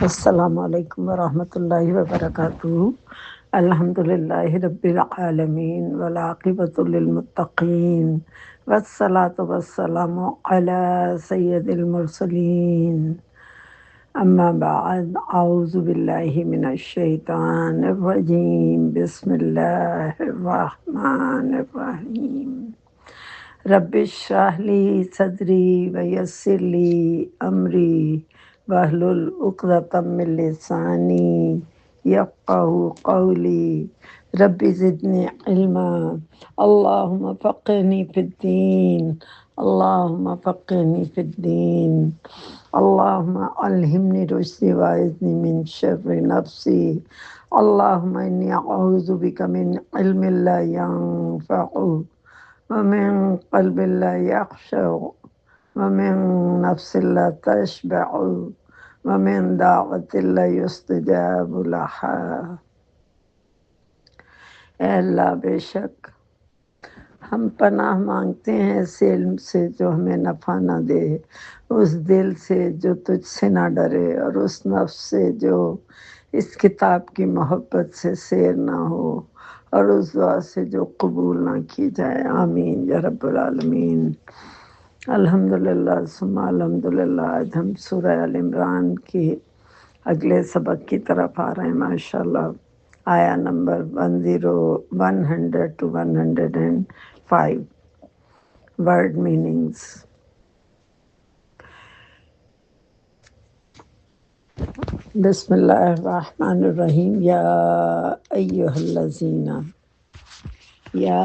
السلام علیکم ورحمۃ اللہ وبرکاتہ۔ الحمد للہ رب العالمین والعاقبۃ للمتقین والصلاة والسلام علی سید المرسلین، اما بعد، اعوذ باللہ من الشیطان الرجیم، بسم اللہ الرحمن الرحیم۔ رب اشرح لی صدری ویسر لی امری واحلل عقدۃ من لسانی یفقہوا قولی۔ رب زدنی علما، اللہم فقہنی فی الدین، اللہم فقہنی فی الدین، اللہم الہمنی رشدی واعذنی من شر نفسی، اللہم انی اعوذ بک من علم لا ینفع ومن قلب لا یخشع ومن نفس لا تشبع ومن دعوت لا یستجاب لها۔ اے اللہ، بے شک ہم پناہ مانگتے ہیں ایسے علم سے جو ہمیں نفع نہ دے، اس دل سے جو تجھ سے نہ ڈرے، اور اس نفس سے جو اس کتاب کی محبت سے سیر نہ ہو، اور اس دعا سے جو قبول نہ کی جائے۔ آمین یا رب العالمین۔ الحمدللہ ثم الحمدللہ۔ آج ہم سورہ آل عمران کی اگلے سبق کی طرف آ رہے ہیں ماشاءاللہ۔ آیا نمبر 100 to 105۔ Word meanings. بسم اللہ الرحمن الرحیم۔ یا ایہا الذین، یا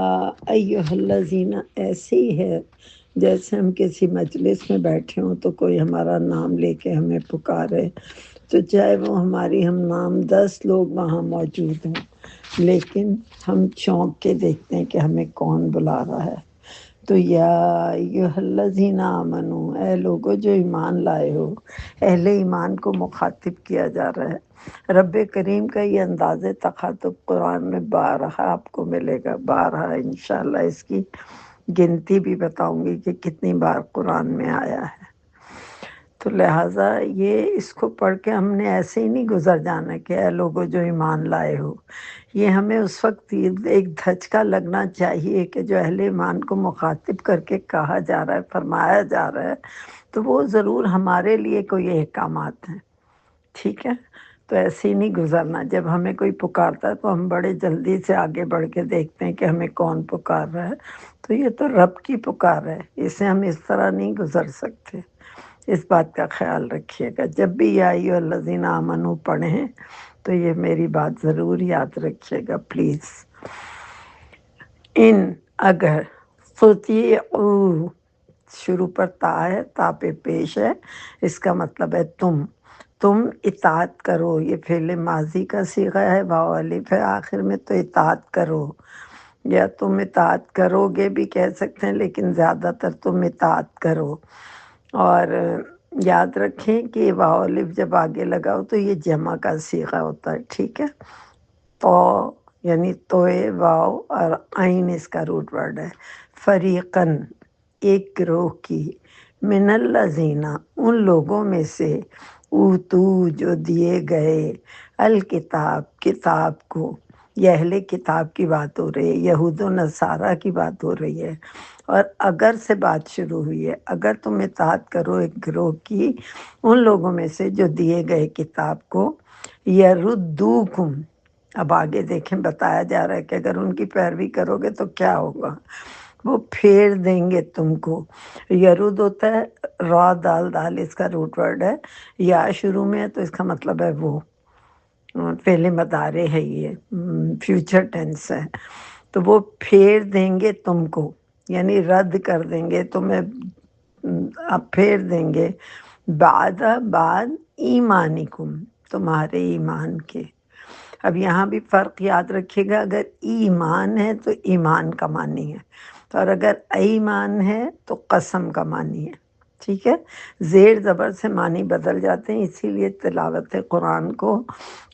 ایہا الذین ایسے ہی ہے جیسے ہم کسی مجلس میں بیٹھے ہوں تو کوئی ہمارا نام لے کے ہمیں پکارے، تو چاہے وہ ہماری ہم نام 10 لوگ وہاں موجود ہوں، لیکن ہم چونک کے دیکھتے ہیں کہ ہمیں کون بلا رہا ہے۔ تو یا ایہا الذین آمنو، اے لوگو جو ایمان لائے ہو، اہل ایمان کو مخاطب کیا جا رہا ہے۔ رب کریم کا یہ انداز تخاطب قرآن میں بارہا آپ کو ملے گا، بارہا۔ انشاءاللہ اس کی گنتی بھی بتاؤں گی کہ کتنی بار قرآن میں آیا ہے۔ تو لہٰذا یہ اس کو پڑھ کے ہم نے ایسے ہی نہیں گزر جانا کہ اے لوگو جو ایمان لائے ہو۔ یہ ہمیں اس وقت ایک دھچکا لگنا چاہیے کہ جو اہل ایمان کو مخاطب کر کے کہا جا رہا ہے، فرمایا جا رہا ہے، تو وہ ضرور ہمارے لیے کوئی احکامات ہیں، ٹھیک ہے؟ تو ایسے ہی نہیں گزرنا۔ جب ہمیں کوئی پکارتا ہے تو ہم بڑے جلدی سے آگے بڑھ کے دیکھتے ہیں کہ ہمیں کون پکار رہا ہے، تو یہ تو رب کی پکار ہے، اسے ہم اس طرح نہیں گزر سکتے۔ اس بات کا خیال رکھیے گا جب بھی یا ایھا الذین آمنو پڑھیں تو یہ میری بات ضرور یاد رکھیے گا پلیز۔ ان، اگر، تطیعوا، شروع پر تا ہے، تا پہ پیش ہے، اس کا مطلب ہے تم اطاعت کرو۔ یہ فعل ماضی کا صیغہ ہے، واو الف ہے آخر میں، تو اطاعت کرو، یا تم اطاعت کرو گے بھی کہہ سکتے ہیں، لیکن زیادہ تر تم اطاعت کرو۔ اور یاد رکھیں کہ واو الف جب آگے لگاؤ تو یہ جمع کا صیغہ ہوتا ہے، ٹھیک ہے؟ تو یعنی توئے، واو اور عین اس کا روٹ ورڈ ہے۔ فریقاً، ایک گروہ کی، من الذین، ان لوگوں میں سے، اوتو، جو دیے گئے، الکتاب، کتاب کو۔ یہ اہل کتاب کی بات ہو رہی ہے، یہود و نصارہ کی بات ہو رہی ہے، اور اگر سے بات شروع ہوئی ہے۔ اگر تم اطاعت کرو ایک گروہ کی، ان لوگوں میں سے جو دیے گئے کتاب کو، یردوکم، اب آگے دیکھیں بتایا جا رہا ہے کہ اگر ان کی پیروی کرو گے تو کیا ہوگا، وہ پھیر دیں گے تم کو۔ یرد ہوتا ہے را دال دال، اس کا روٹ ورڈ ہے، یا شروع میں ہے تو اس کا مطلب ہے وہ، فعل مضارع ہے، یہ فیوچر ٹینس ہے۔ تو وہ پھیر دیں گے تم کو، یعنی رد کر دیں گے تمہیں، اب پھیر دیں گے، بعد ایمانکم، تمہارے ایمان کے۔ اب یہاں بھی فرق یاد رکھیے گا، اگر ایمان ہے تو ایمان کا معنی ہے، اور اگر ایمان ہے تو قسم کا معنی ہے، ٹھیک ہے، زیر زبر سے معنی بدل جاتے ہیں، اسی لیے تلاوت قرآن کو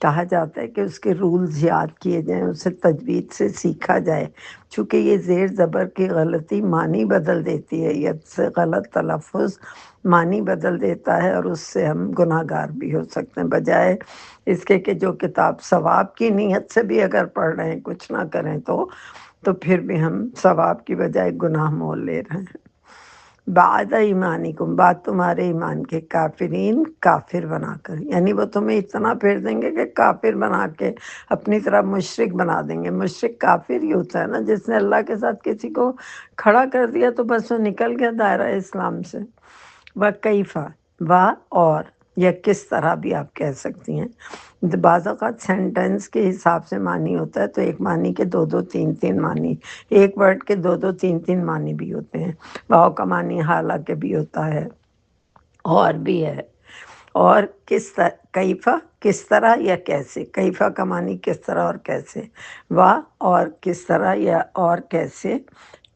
کہا جاتا ہے کہ اس کے رولز یاد کیے جائیں، اسے تجوید سے سیکھا جائے، چونکہ یہ زیر زبر کی غلطی معنی بدل دیتی ہے، ید سے غلط تلفظ معنی بدل دیتا ہے، اور اس سے ہم گناہ گار بھی ہو سکتے ہیں، بجائے اس کے کہ جو کتاب ثواب کی نیت سے بھی اگر پڑھ رہے ہیں کچھ نہ کریں تو پھر بھی ہم ثواب کی بجائے گناہ مول لے رہے ہیں۔ بعد ایمانکم، بعد تمہارے ایمان کے، کافرین کافر بنا کر، یعنی وہ تمہیں اتنا پھیر دیں گے کہ کافر بنا کے اپنی طرح مشرک بنا دیں گے۔ مشرک کافر ہی ہوتا ہے نا، جس نے اللہ کے ساتھ کسی کو کھڑا کر دیا تو بس وہ نکل گیا دائرہ اسلام سے۔ وَكَيْفَ، اور یا کس طرح بھی آپ کہہ سکتی ہیں۔ بعض اوقات سینٹنس کے حساب سے معنی ہوتا ہے، تو ایک معنی کے دو دو تین تین معنی، ایک ورڈ کے دو دو تین تین معنی بھی ہوتے ہیں۔ واؤ کا معنی حالانکہ بھی ہوتا ہے، اور بھی ہے۔ اور کس طرح، کیفا کس طرح یا کیسے، کیفا کا معنی کس طرح اور کیسے، اور کس طرح یا اور کیسے،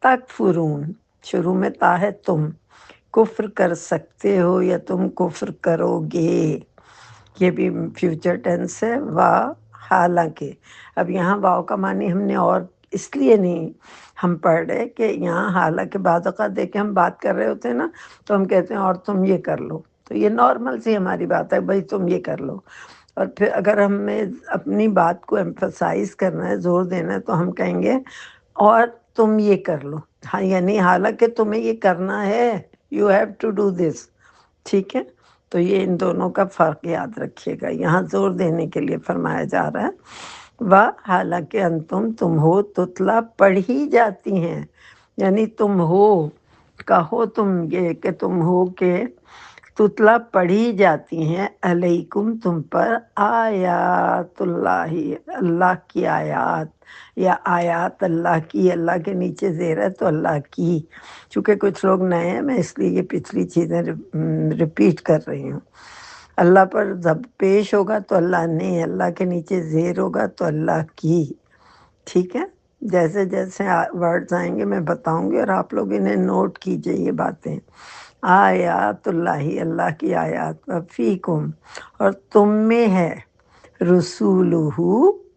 تکفرون، شروع میں تا ہے تم، کفر کر سکتے ہو یا تم کفر کرو گے، یہ بھی فیوچر ٹینس ہے۔ حالانکہ، اب یہاں واؤ کا معنی ہم نے اور اس لیے نہیں ہم پڑھ رہے کہ یہاں حالانکہ بعض اوقات دیکھیں ہم بات کر رہے ہوتے ہیں نا، تو ہم کہتے ہیں اور تم یہ کر لو، تو یہ نارمل سی ہماری بات ہے، بھائی تم یہ کر لو، اور پھر اگر ہمیں اپنی بات کو ایمفسائز کرنا ہے، زور دینا ہے، تو ہم کہیں گے اور تم یہ کر لو، ہاں، یعنی حالانکہ تمہیں یہ کرنا ہے، you have to do this, ٹھیک ہے۔ تو یہ ان دونوں کا فرق یاد رکھیے گا، یہاں زور دینے کے لیے فرمایا جا رہا ہے۔ حالانکہ تم ہو تتلا، پڑھی جاتی ہیں، یعنی تم ہو، کہو تم یہ کہ تم ہو کہ تتلا پڑھی جاتی ہیں، علیکم تم پر، آیات اللہ، اللہ کی آیات، یا آیات اللہ کی، اللہ کے نیچے زیر ہے تو اللہ کی، چونکہ کچھ لوگ نئے ہیں میں اس لیے یہ پچھلی چیزیں ریپیٹ کر رہی ہوں۔ اللہ پر جب پیش ہوگا تو اللہ نے، اللہ کے نیچے زیر ہوگا تو اللہ کی، ٹھیک ہے۔ جیسے جیسے ورڈز آئیں گے میں بتاؤں گی، اور آپ لوگ انہیں نوٹ کیجئے یہ باتیں۔ آیات اللہ، اللہ کی آیات، فیکم، اور تم میں ہے، رسولہ،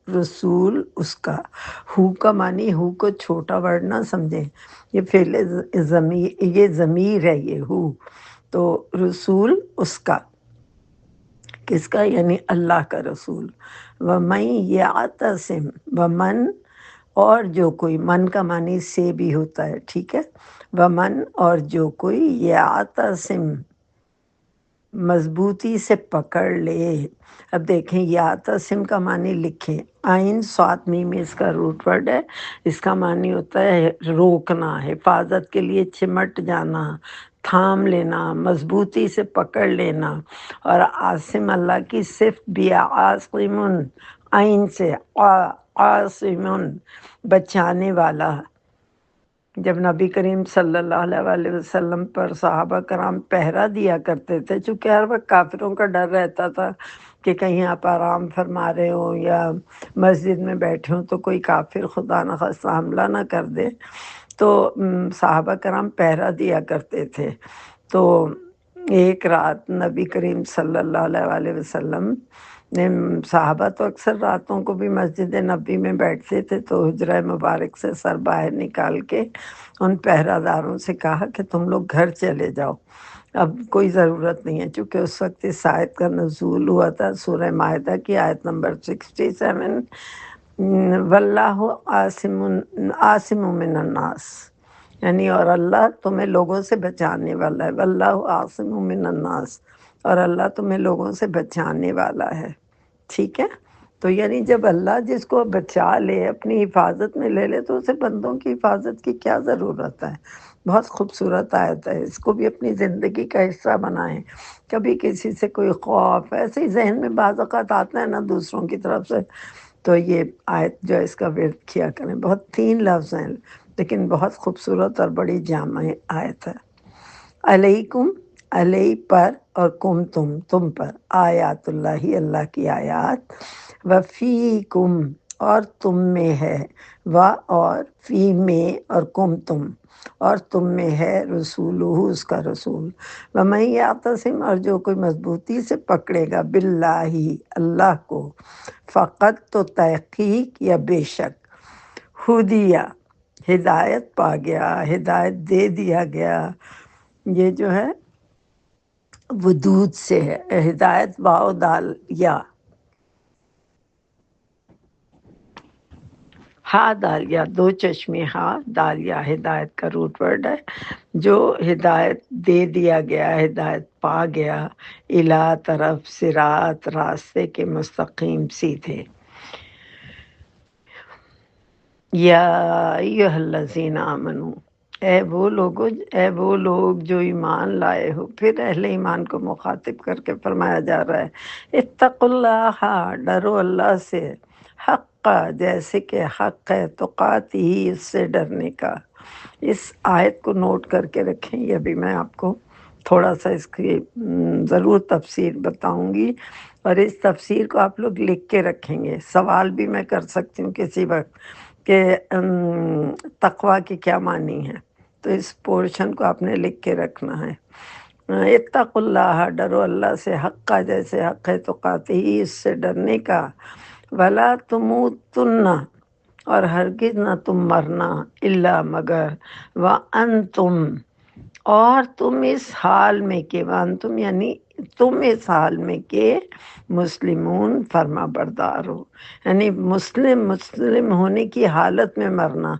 رسول اس کا، ہو کا معنی ہو کو چھوٹا ورڈ نہ سمجھیں، یہ فعل ضمیر، یہ ضمیر ہے، یہ ہو، تو رسول اس کا، کس کا، یعنی اللہ کا رسول۔ وَمَن یعتصم، ومن، اور جو کوئی، من کا معنی سے بھی ہوتا ہے، ٹھیک ہے۔ ومن، اور جو کوئی، یعتصم، مضبوطی سے پکڑ لے۔ اب دیکھیں یعتصم کا معنی لکھیں، آئین صاد میم میں اس کا روٹ ورڈ ہے، اس کا معنی ہوتا ہے روکنا، حفاظت کے لیے چمٹ جانا، تھام لینا، مضبوطی سے پکڑ لینا۔ اور عاصم اللہ کی صفت بھی عاصمن، آئین سے، عاصمن، بچانے والا۔ جب نبی کریم صلی اللہ علیہ وآلہ وسلم پر صحابہ کرام پہرا دیا کرتے تھے، چونکہ ہر وقت کافروں کا ڈر رہتا تھا کہ کہیں آپ آرام فرما رہے ہوں یا مسجد میں بیٹھے ہوں تو کوئی کافر خدا نخواستہ حملہ نہ کر دے، تو صحابہ کرام پہرا دیا کرتے تھے۔ تو ایک رات نبی کریم صلی اللہ علیہ وآلہ وسلم نے، صحابہ تو اکثر راتوں کو بھی مسجد نبی میں بیٹھتے تھے، تو حجرہ مبارک سے سر باہر نکال کے ان پہرہ داروں سے کہا کہ تم لوگ گھر چلے جاؤ، اب کوئی ضرورت نہیں ہے، چونکہ اس وقت اس آیت کا نزول ہوا تھا، سورہ مائدہ کی آیت نمبر 67، واللہ عاصم من الناس، یعنی اور اللہ تمہیں لوگوں سے بچانے والا ہے، واللہ عاصم من الناس، اور اللہ تمہیں لوگوں سے بچانے والا ہے، ٹھیک ہے۔ تو یعنی جب اللہ جس کو بچا لے، اپنی حفاظت میں لے لے، تو اسے بندوں کی حفاظت کی کیا ضرورت ہے۔ بہت خوبصورت آیت ہے، اس کو بھی اپنی زندگی کا حصہ بنائیں۔ کبھی کسی سے کوئی خوف ایسے ہی ذہن میں بعض اوقات آتا ہے نا دوسروں کی طرف سے، تو یہ آیت جو ہے اس کا ورد کیا کریں۔ بہت 3 لفظ ہیں لیکن بہت خوبصورت اور بڑی جامع آیت ہے۔ علیکم، علیہ پر، اور کم تم پر، آیات اللہ، اللہ کی آیات، وفیکم، اور تم میں ہے، و اور فی میں اور کم تم اور تم میں ہے، رسول اس کا رسول، ومن یعتصم اور جو کوئی مضبوطی سے پکڑے گا، باللہ اللہ کو، فقط تو تحقیق یا بے شک، ہدیہ ہدایت پا گیا، ہدایت دے دیا گیا، یہ جو ہے ودود سے ہے، ہدایت واو دال یا ہا دالیا، دو چشمے ہا دالیا ہدایت کا روٹ ورڈ ہے، جو ہدایت دے دیا گیا، ہدایت پا گیا، الا طرف صراط راستے کے مستقیم سیدھے، یا ایھا الذین آمنو، اے وہ لوگ جو ایمان لائے ہو، پھر اہل ایمان کو مخاطب کر کے فرمایا جا رہا ہے، اتقوا اللہ، ڈرو اللہ سے، حق جیسے کہ حق ہے، تقاتی ہی اس سے ڈرنے کا۔ اس آیت کو نوٹ کر کے رکھیں، یہ بھی میں آپ کو تھوڑا سا اس کی ضرور تفسیر بتاؤں گی، اور اس تفسیر کو آپ لوگ لکھ کے رکھیں گے، سوال بھی میں کر سکتی ہوں کسی وقت کہ تقویٰ کی کیا معنی ہے، تو اس پورشن کو آپ نے لکھ کے رکھنا ہے۔ اتقوا اللہ، ڈرو اللہ سے، حق کا جیسے حق ہے، تقاتی ہی اس سے ڈرنے کا، ولا تموتن اور ہرگز نہ تم مرنا، الا مگر، وانتم اور تم اس حال میں کہ، وانتم یعنی تم اس حال میں کہ، مسلمون فرما بردار ہو، یعنی مسلم ہونے کی حالت میں مرنا،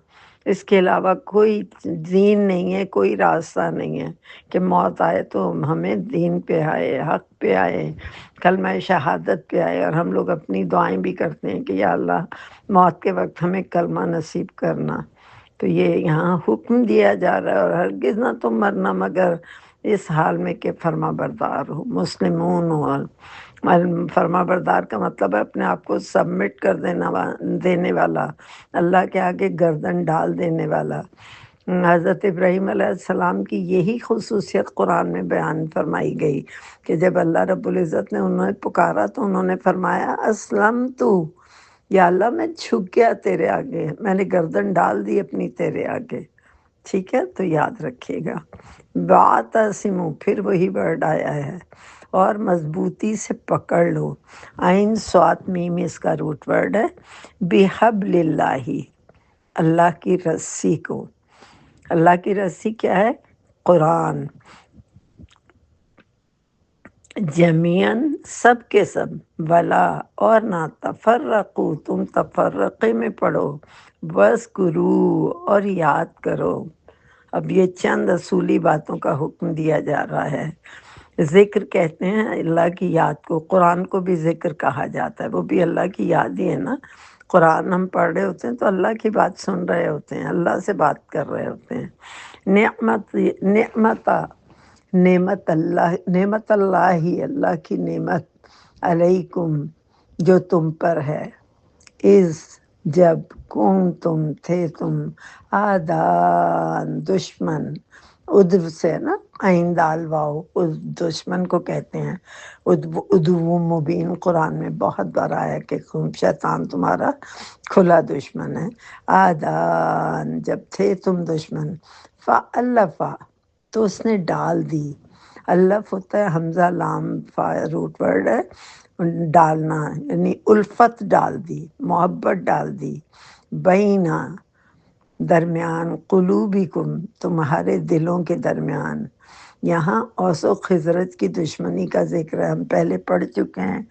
اس کے علاوہ کوئی دین نہیں ہے، کوئی راستہ نہیں ہے کہ موت آئے تو ہمیں دین پہ آئے، حق پہ آئے، کلمہ شہادت پہ آئے، اور ہم لوگ اپنی دعائیں بھی کرتے ہیں کہ یا اللہ موت کے وقت ہمیں کلمہ نصیب کرنا، تو یہ یہاں حکم دیا جا رہا ہے، اور ہرگز نہ تم مرنا مگر اس حال میں کہ فرما بردار ہو، مسلمون ہو، فرما بردار کا مطلب ہے اپنے آپ کو سبمٹ کر دینے والا، اللہ کے آگے گردن ڈال دینے والا۔ حضرت ابراہیم علیہ السلام کی یہی خصوصیت قرآن میں بیان فرمائی گئی کہ جب اللہ رب العزت نے انہیں پکارا تو انہوں نے فرمایا اسلم تو، یا اللہ میں جھک گیا تیرے آگے، میں نے گردن ڈال دی اپنی تیرے آگے، ٹھیک ہے، تو یاد رکھیے گا۔ واعتصموا پھر وہی ورڈ آیا ہے، اور مضبوطی سے پکڑ لو، عین صاد میم اس کا روٹ ورڈ ہے، بحبل اللہ، اللہ کی رسی کو، اللہ کی رسی کیا ہے؟ قرآن، جمیعاً سب کے سب، ولا اور نہ، تفرقو تم تفرقے میں پڑھو، وذکروا اور یاد کرو۔ اب یہ چند اصولی باتوں کا حکم دیا جا رہا ہے۔ ذکر کہتے ہیں اللہ کی یاد کو، قرآن کو بھی ذکر کہا جاتا ہے، وہ بھی اللہ کی یاد ہی ہے نا۔ قرآن ہم پڑھ رہے ہوتے ہیں تو اللہ کی بات سن رہے ہوتے ہیں، اللہ سے بات کر رہے ہوتے ہیں۔ نعمت اللہ ہی، اللہ کی نعمت، علیکم جو تم پر ہے، از جب، کون تم تھے تم، آدان دشمن، ادو سے نا، عین دال واو، اس دشمن کو کہتے ہیں، ادو مبین، قرآن میں بہت بار آیا کہ شیطان تمہارا کھلا دشمن ہے، آدان جب تھے تم دشمن، فَأَلَّفَ تو اس نے ڈال دی، الف ہوتا ہے حمزہ لام فا روٹ ورڈ ہے، ڈالنا یعنی الفت ڈال دی، محبت ڈال دی، بینا درمیان، قلوبکم تمہارے دلوں کے درمیان، یہاں اوس و خزرج کی دشمنی کا ذکر ہے، ہم پہلے پڑھ چکے ہیں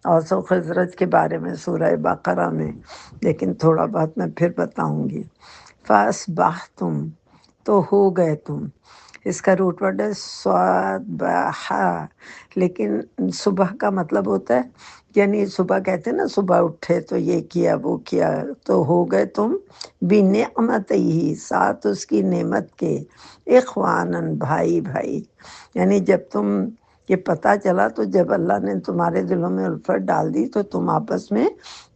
اوس و خزرج کے بارے میں سورہ بقرہ میں، لیکن تھوڑا بہت میں پھر بتاؤں گی۔ فَأَصْبَحْتُمْ تو ہو گئے تم، اس کا روٹ ورڈ ہے صبح، لیکن صبح کا مطلب ہوتا ہے، یعنی صبح کہتے ہیں نا صبح اٹھے تو یہ کیا وہ کیا، تو ہو گئے تم بنعمت ہی ساتھ اس کی نعمت کے، اخواناً بھائی بھائی، یعنی جب تم یہ پتہ چلا تو جب اللہ نے تمہارے دلوں میں الفت ڈال دی تو تم آپس میں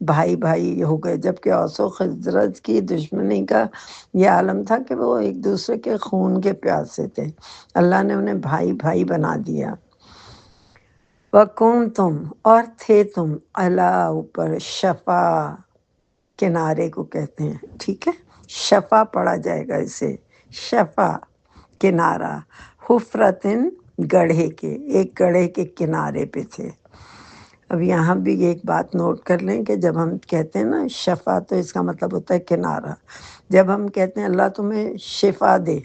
بھائی بھائی ہو گئے، جبکہ اوس و خزرج کی دشمنی کا یہ عالم تھا کہ وہ ایک دوسرے کے خون کے پیاسے تھے، اللہ نے انہیں بھائی بھائی بنا دیا۔ وَكُنْتُمْ اور تھے تم، اللہ اوپر، شفا کنارے کو کہتے ہیں، ٹھیک ہے، شفا پڑھا جائے گا اسے، شفا کنارہ، حفرتن گڑھے کے، ایک گڑھے کے کنارے پہ تھے۔ اب یہاں بھی ایک بات نوٹ کر لیں کہ جب ہم کہتے ہیں نا شفا، تو اس کا مطلب ہوتا ہے کنارہ۔ جب ہم کہتے ہیں اللہ تمہیں شفا دے،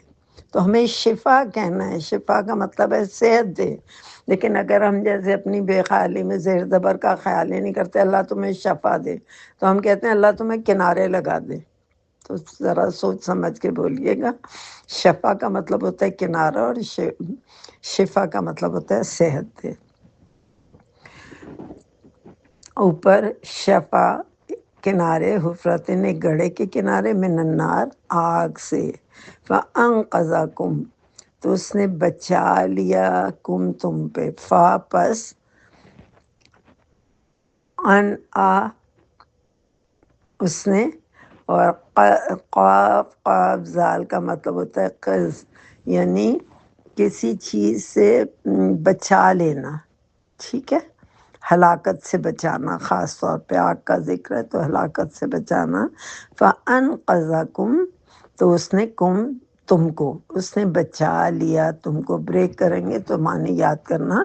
تو ہمیں شفا کہنا ہے، شفا کا مطلب ہے صحت دے۔ لیکن اگر ہم جیسے اپنی بے خیالی میں زیر زبر کا خیال ہی نہیں کرتے اللہ تمہیں شفا دے، تو ہم کہتے ہیں اللہ تمہیں کنارے لگا دے۔ تو ذرا سوچ سمجھ کے بولیے گا۔ شفا کا مطلب ہوتا ہے کنارہ، اور شفا کا مطلب ہوتا ہے صحت دے۔ اوپر شفا کنارے، حفرتن ایک گڑھے کے کنارے، من النار آگ سے، فانقذکم تو اس نے بچا لیا، کم تم پہ، فا پس ان آ اس نے، اور قاف قاف زال کا مطلب ہوتا ہے قز، یعنی کسی چیز سے بچا لینا، ٹھیک ہے، ہلاکت سے بچانا، خاص طور پہ آگ کا ذکر ہے تو ہلاکت سے بچانا۔ فَأَنْقَذَكُمْ تو اس نے تم کو، اس نے بچا لیا تم کو۔ بریک کریں گے تو معنی یاد کرنا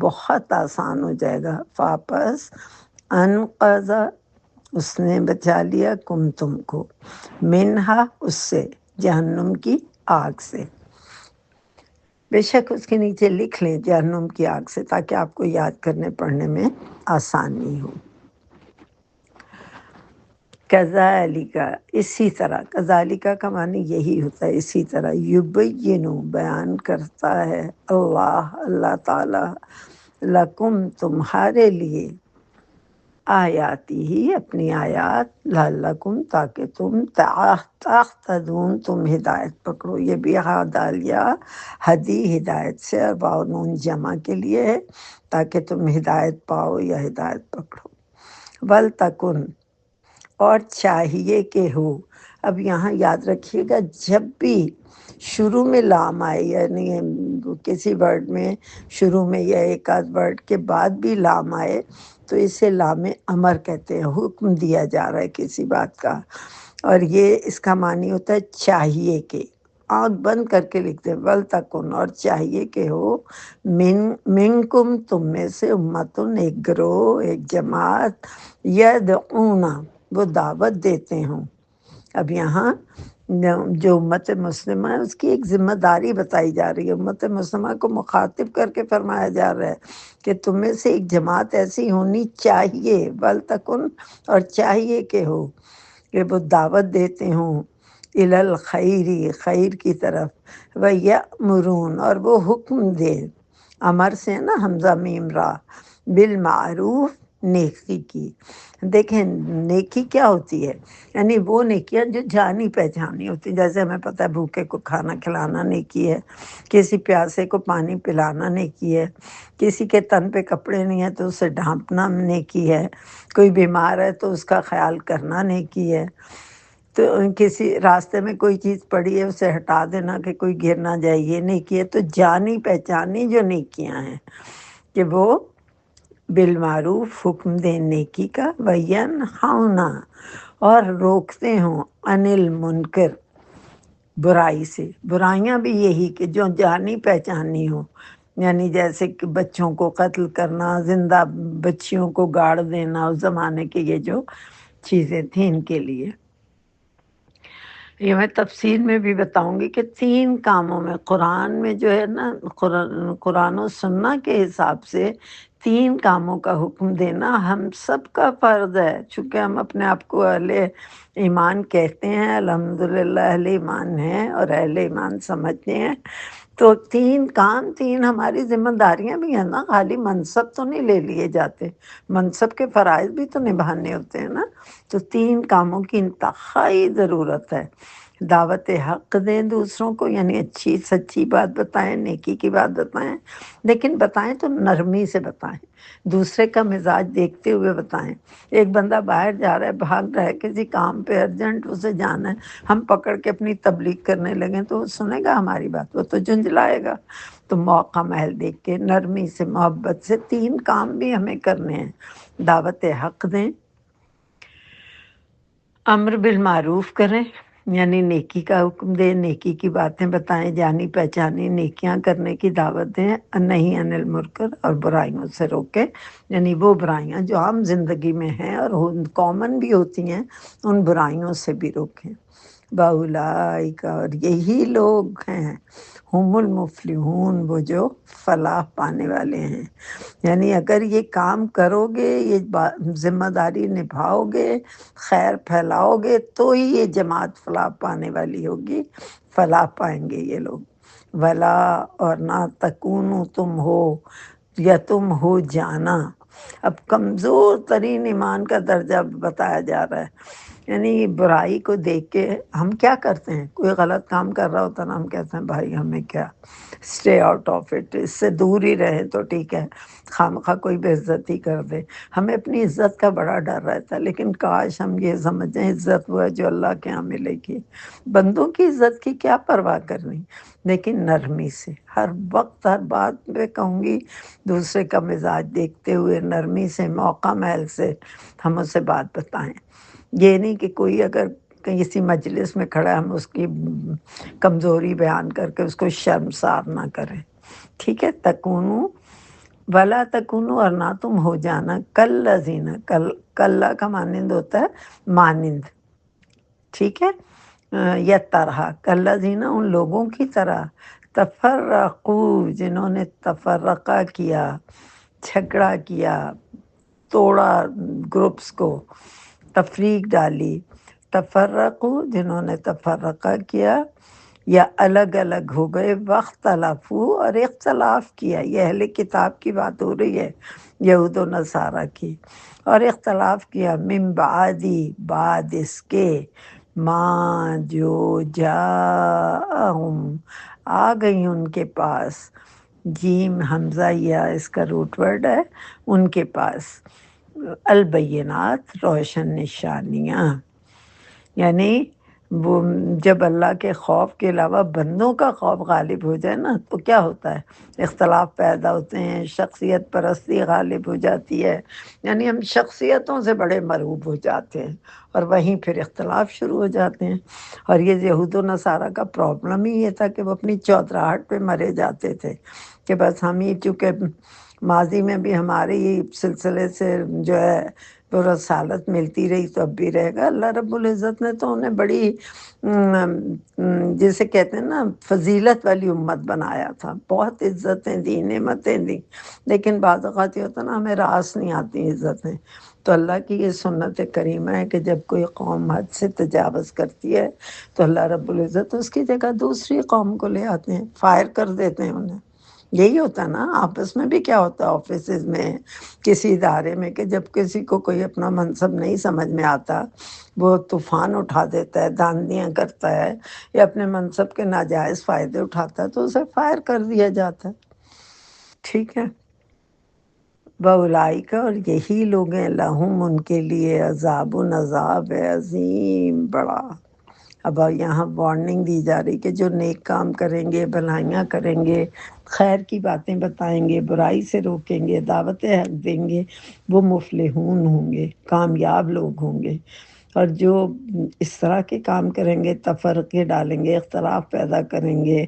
بہت آسان ہو جائے گا۔ واپس انقذ اس نے بچا لیا، تم کو، منہا اس سے، جہنم کی آگ سے۔ بے شک اس کے نیچے لکھ لیں جہنم کی آگ سے، تاکہ آپ کو یاد کرنے پڑھنے میں آسانی ہو۔ کذالک اسی طرح، کذالک کا معنی یہی ہوتا ہے اسی طرح، یبین بیان کرتا ہے اللہ تعالی، لکم تمہارے لیے، آیاتی ہی اپنی آیات، لعلکم تاکہ تم تہتدون تم ہدایت پکڑو۔ یہ بھی دالیہ ہدی ہدایت سے، اور واو نون جمع کے لیے ہے، تاکہ تم ہدایت پاؤ یا ہدایت پکڑو۔ ولتکن اور چاہیے کہ ہو۔ اب یہاں یاد رکھیے گا جب بھی شروع میں لام آئے، یعنی کسی ورڈ میں شروع میں یا ایک آدھ ورڈ کے بعد بھی لام آئے، تو اسے لام امر کہتے ہیں، حکم دیا جا رہا ہے کسی بات کا، اور یہ اس کا معنی ہوتا ہے چاہیے کہ، آنکھ بند کر کے لکھتے ہیں ولتکن اور چاہیے کہ ہو، منکم تم میں سے، امتن ایک گروہ، ایک جماعت، یدعون وہ دعوت دیتے ہوں۔ اب یہاں جو امت مسلمہ ہے اس کی ایک ذمہ داری بتائی جا رہی ہے، امت مسلمہ کو مخاطب کر کے فرمایا جا رہا ہے کہ تم میں سے ایک جماعت ایسی ہونی چاہیے، ولتکن اور چاہیے کہ ہو، کہ وہ دعوت دیتے ہوں، الی الخیر خیر کی طرف، ویأمرون اور وہ حکم دے، امر سے نا حمزہ میم را، بالمعروف نیکی کی۔ دیکھیں نیکی کیا ہوتی ہے، یعنی وہ نیکیاں جو جانی پہچانی ہوتی، جیسے ہمیں پتہ ہے بھوکے کو کھانا کھلانا نیکی ہے، کسی پیاسے کو پانی پلانا نیکی ہے، کسی کے تن پہ کپڑے نہیں ہیں تو اسے ڈھانپنا نیکی ہے، کوئی بیمار ہے تو اس کا خیال کرنا نیکی ہے، تو کسی راستے میں کوئی چیز پڑی ہے اسے ہٹا دینا کہ کوئی گر نہ جائے، یہ نیکی ہے۔ تو جانی پہچانی جو نیکیاں ہیں کہ وہ بالمعروف حکم دیں نیکی کا، وینہون اور روکتے ہوں، عن المنکر برائی سے، برائیاں بھی یہی کہ جو جانی پہچانی ہو، یعنی جیسے کہ بچوں کو قتل کرنا، زندہ بچیوں کو گاڑ دینا، اس زمانے کے یہ جو چیزیں تھیں ان کے لیے۔ یہ میں تفصیل میں بھی بتاؤں گی کہ 3 کاموں میں قرآن میں جو ہے نا، قرآن و سنہ کے حساب سے 3 کاموں کا حکم دینا ہم سب کا فرض ہے، چونکہ ہم اپنے آپ کو اہل ایمان کہتے ہیں، الحمدللہ اہل ایمان ہیں اور اہل ایمان سمجھتے ہیں، تو 3 کام، 3 ہماری ذمہ داریاں بھی ہیں نا، خالی منصب تو نہیں لے لیے جاتے، منصب کے فرائض بھی تو نبھانے ہوتے ہیں نا، تو 3 کاموں کی انتہائی ضرورت ہے۔ دعوت حق دیں دوسروں کو، یعنی اچھی سچی بات بتائیں، نیکی کی بات بتائیں، لیکن بتائیں تو نرمی سے بتائیں، دوسرے کا مزاج دیکھتے ہوئے بتائیں۔ ایک بندہ باہر جا رہا ہے، بھاگ رہا ہے کسی کام پہ، ارجنٹ اسے جانا ہے، ہم پکڑ کے اپنی تبلیغ کرنے لگیں تو وہ سنے گا ہماری بات، وہ تو جھنجھلائے گا۔ تو موقع محل دیکھ کے نرمی سے، محبت سے 3 کام بھی ہمیں کرنے ہیں۔ دعوت حق دیں، امر بالمعروف کریں، یعنی نیکی کا حکم دیں، نیکی کی باتیں بتائیں، جانی پہچانی نیکیاں کرنے کی دعوت دیں، نہیں عن المنکر، اور برائیوں سے روکیں، یعنی وہ برائیاں جو عام زندگی میں ہیں اور کامن بھی ہوتی ہیں، ان برائیوں سے بھی روکیں۔ باولائک، اور یہی لوگ ہیں، ہم المفلحون، وہ جو فلاح پانے والے ہیں۔ یعنی اگر یہ کام کرو گے، یہ ذمہ داری نبھاؤ گے، خیر پھیلاؤ گے، تو ہی یہ جماعت فلاح پانے والی ہوگی، فلاح پائیں گے یہ لوگ۔ ولا، اور نہ تکونو، تم ہو، یا تم ہو جانا۔ اب کمزور ترین ایمان کا درجہ بتایا جا رہا ہے، یعنی برائی کو دیکھ کے ہم کیا کرتے ہیں، کوئی غلط کام کر رہا ہوتا نا، ہم کہتے ہیں بھائی ہمیں کیا، اسٹے آؤٹ آف اٹ، اس سے دور ہی رہیں تو ٹھیک ہے، خواہ کوئی بے عزتی کر دے۔ ہمیں اپنی عزت کا بڑا ڈر رہتا ہے، لیکن کاش ہم یہ سمجھیں عزت وہ ہے جو اللہ کے ہاں ملے گی۔ بندوں کی عزت کی کیا پرواہ کرنی، لیکن نرمی سے، ہر وقت ہر بات پہ کہوں گی، دوسرے کا مزاج دیکھتے ہوئے نرمی سے، موقع محل سے ہم اسے بات بتائیں۔ یہ نہیں کہ کوئی اگر کسی مجلس میں کھڑا ہے، ہم اس کی کمزوری بیان کر کے اس کو شرمسار نہ کریں، ٹھیک ہے۔ تکونو، ولا تکونو، اور نہ تم ہو جانا، کالذین، کل کا مانند ہوتا ہے مانند، ٹھیک ہے، یا طرح، کالذین، ان لوگوں کی طرح، تفرقو، جنہوں نے تفرقہ کیا، جھگڑا کیا، توڑا گروپس کو، تفریق ڈالی، تفرقو، جنہوں نے تفرقہ کیا یا الگ الگ ہو گئے، واختلافو، اور اختلاف کیا، یہ اہل کتاب کی بات ہو رہی ہے، یہود و نصارہ کی، اور اختلاف کیا، من بعدی، بعد اس کے، ماں، جو، جاءہم، آ گئی ان کے پاس، جیم حمزہ یا اس کا روٹ ورڈ ہے، ان کے پاس، البینات، روشن نشانیاں، یعنی وہ جب اللہ کے خوف کے علاوہ بندوں کا خوف غالب ہو جائے نا، تو کیا ہوتا ہے، اختلاف پیدا ہوتے ہیں، شخصیت پرستی غالب ہو جاتی ہے، یعنی ہم شخصیتوں سے بڑے مرعوب ہو جاتے ہیں، اور وہیں پھر اختلاف شروع ہو جاتے ہیں۔ اور یہ یہود و نصارہ کا پرابلم ہی یہ تھا کہ وہ اپنی چودراہٹ پہ مرے جاتے تھے، کہ بس ہم ہی، چونکہ ماضی میں بھی ہمارے یہ سلسلے سے جو ہے وہ رسالت ملتی رہی، تو اب بھی رہے گا۔ اللہ رب العزت نے تو انہیں بڑی جسے کہتے ہیں نا فضیلت والی امت بنایا تھا، بہت عزتیں دی، نعمتیں دی، لیکن بعض اوقات یہ ہوتا ہے نا، ہمیں راس نہیں آتی عزتیں، تو اللہ کی یہ سنت کریمہ ہے کہ جب کوئی قوم حد سے تجاوز کرتی ہے تو اللہ رب العزت اس کی جگہ دوسری قوم کو لے آتے ہیں، فائر کر دیتے ہیں انہیں۔ یہی ہوتا ہے نا، آپس میں بھی کیا ہوتا ہے، آفیسز میں، کسی ادارے میں، کہ جب کسی کو کوئی اپنا منصب نہیں سمجھ میں آتا، وہ طوفان اٹھا دیتا ہے، داندیاں کرتا ہے، یا اپنے منصب کے ناجائز فائدے اٹھاتا ہے، تو اسے فائر کر دیا جاتا ہے، ٹھیک ہے۔ بَأُولَئِکَ، اور یہی لوگ ہیں، لہم، ان کے لیے، عذاب، عذاب ہے عظیم، بڑا۔ اب یہاں وارننگ دی جا رہی کہ جو نیک کام کریں گے، بھلائیاں کریں گے، خیر کی باتیں بتائیں گے، برائی سے روکیں گے، دعوت حق دیں گے، وہ مفلحون ہوں گے، کامیاب لوگ ہوں گے۔ اور جو اس طرح کے کام کریں گے، تفرقے ڈالیں گے، اختلاف پیدا کریں گے،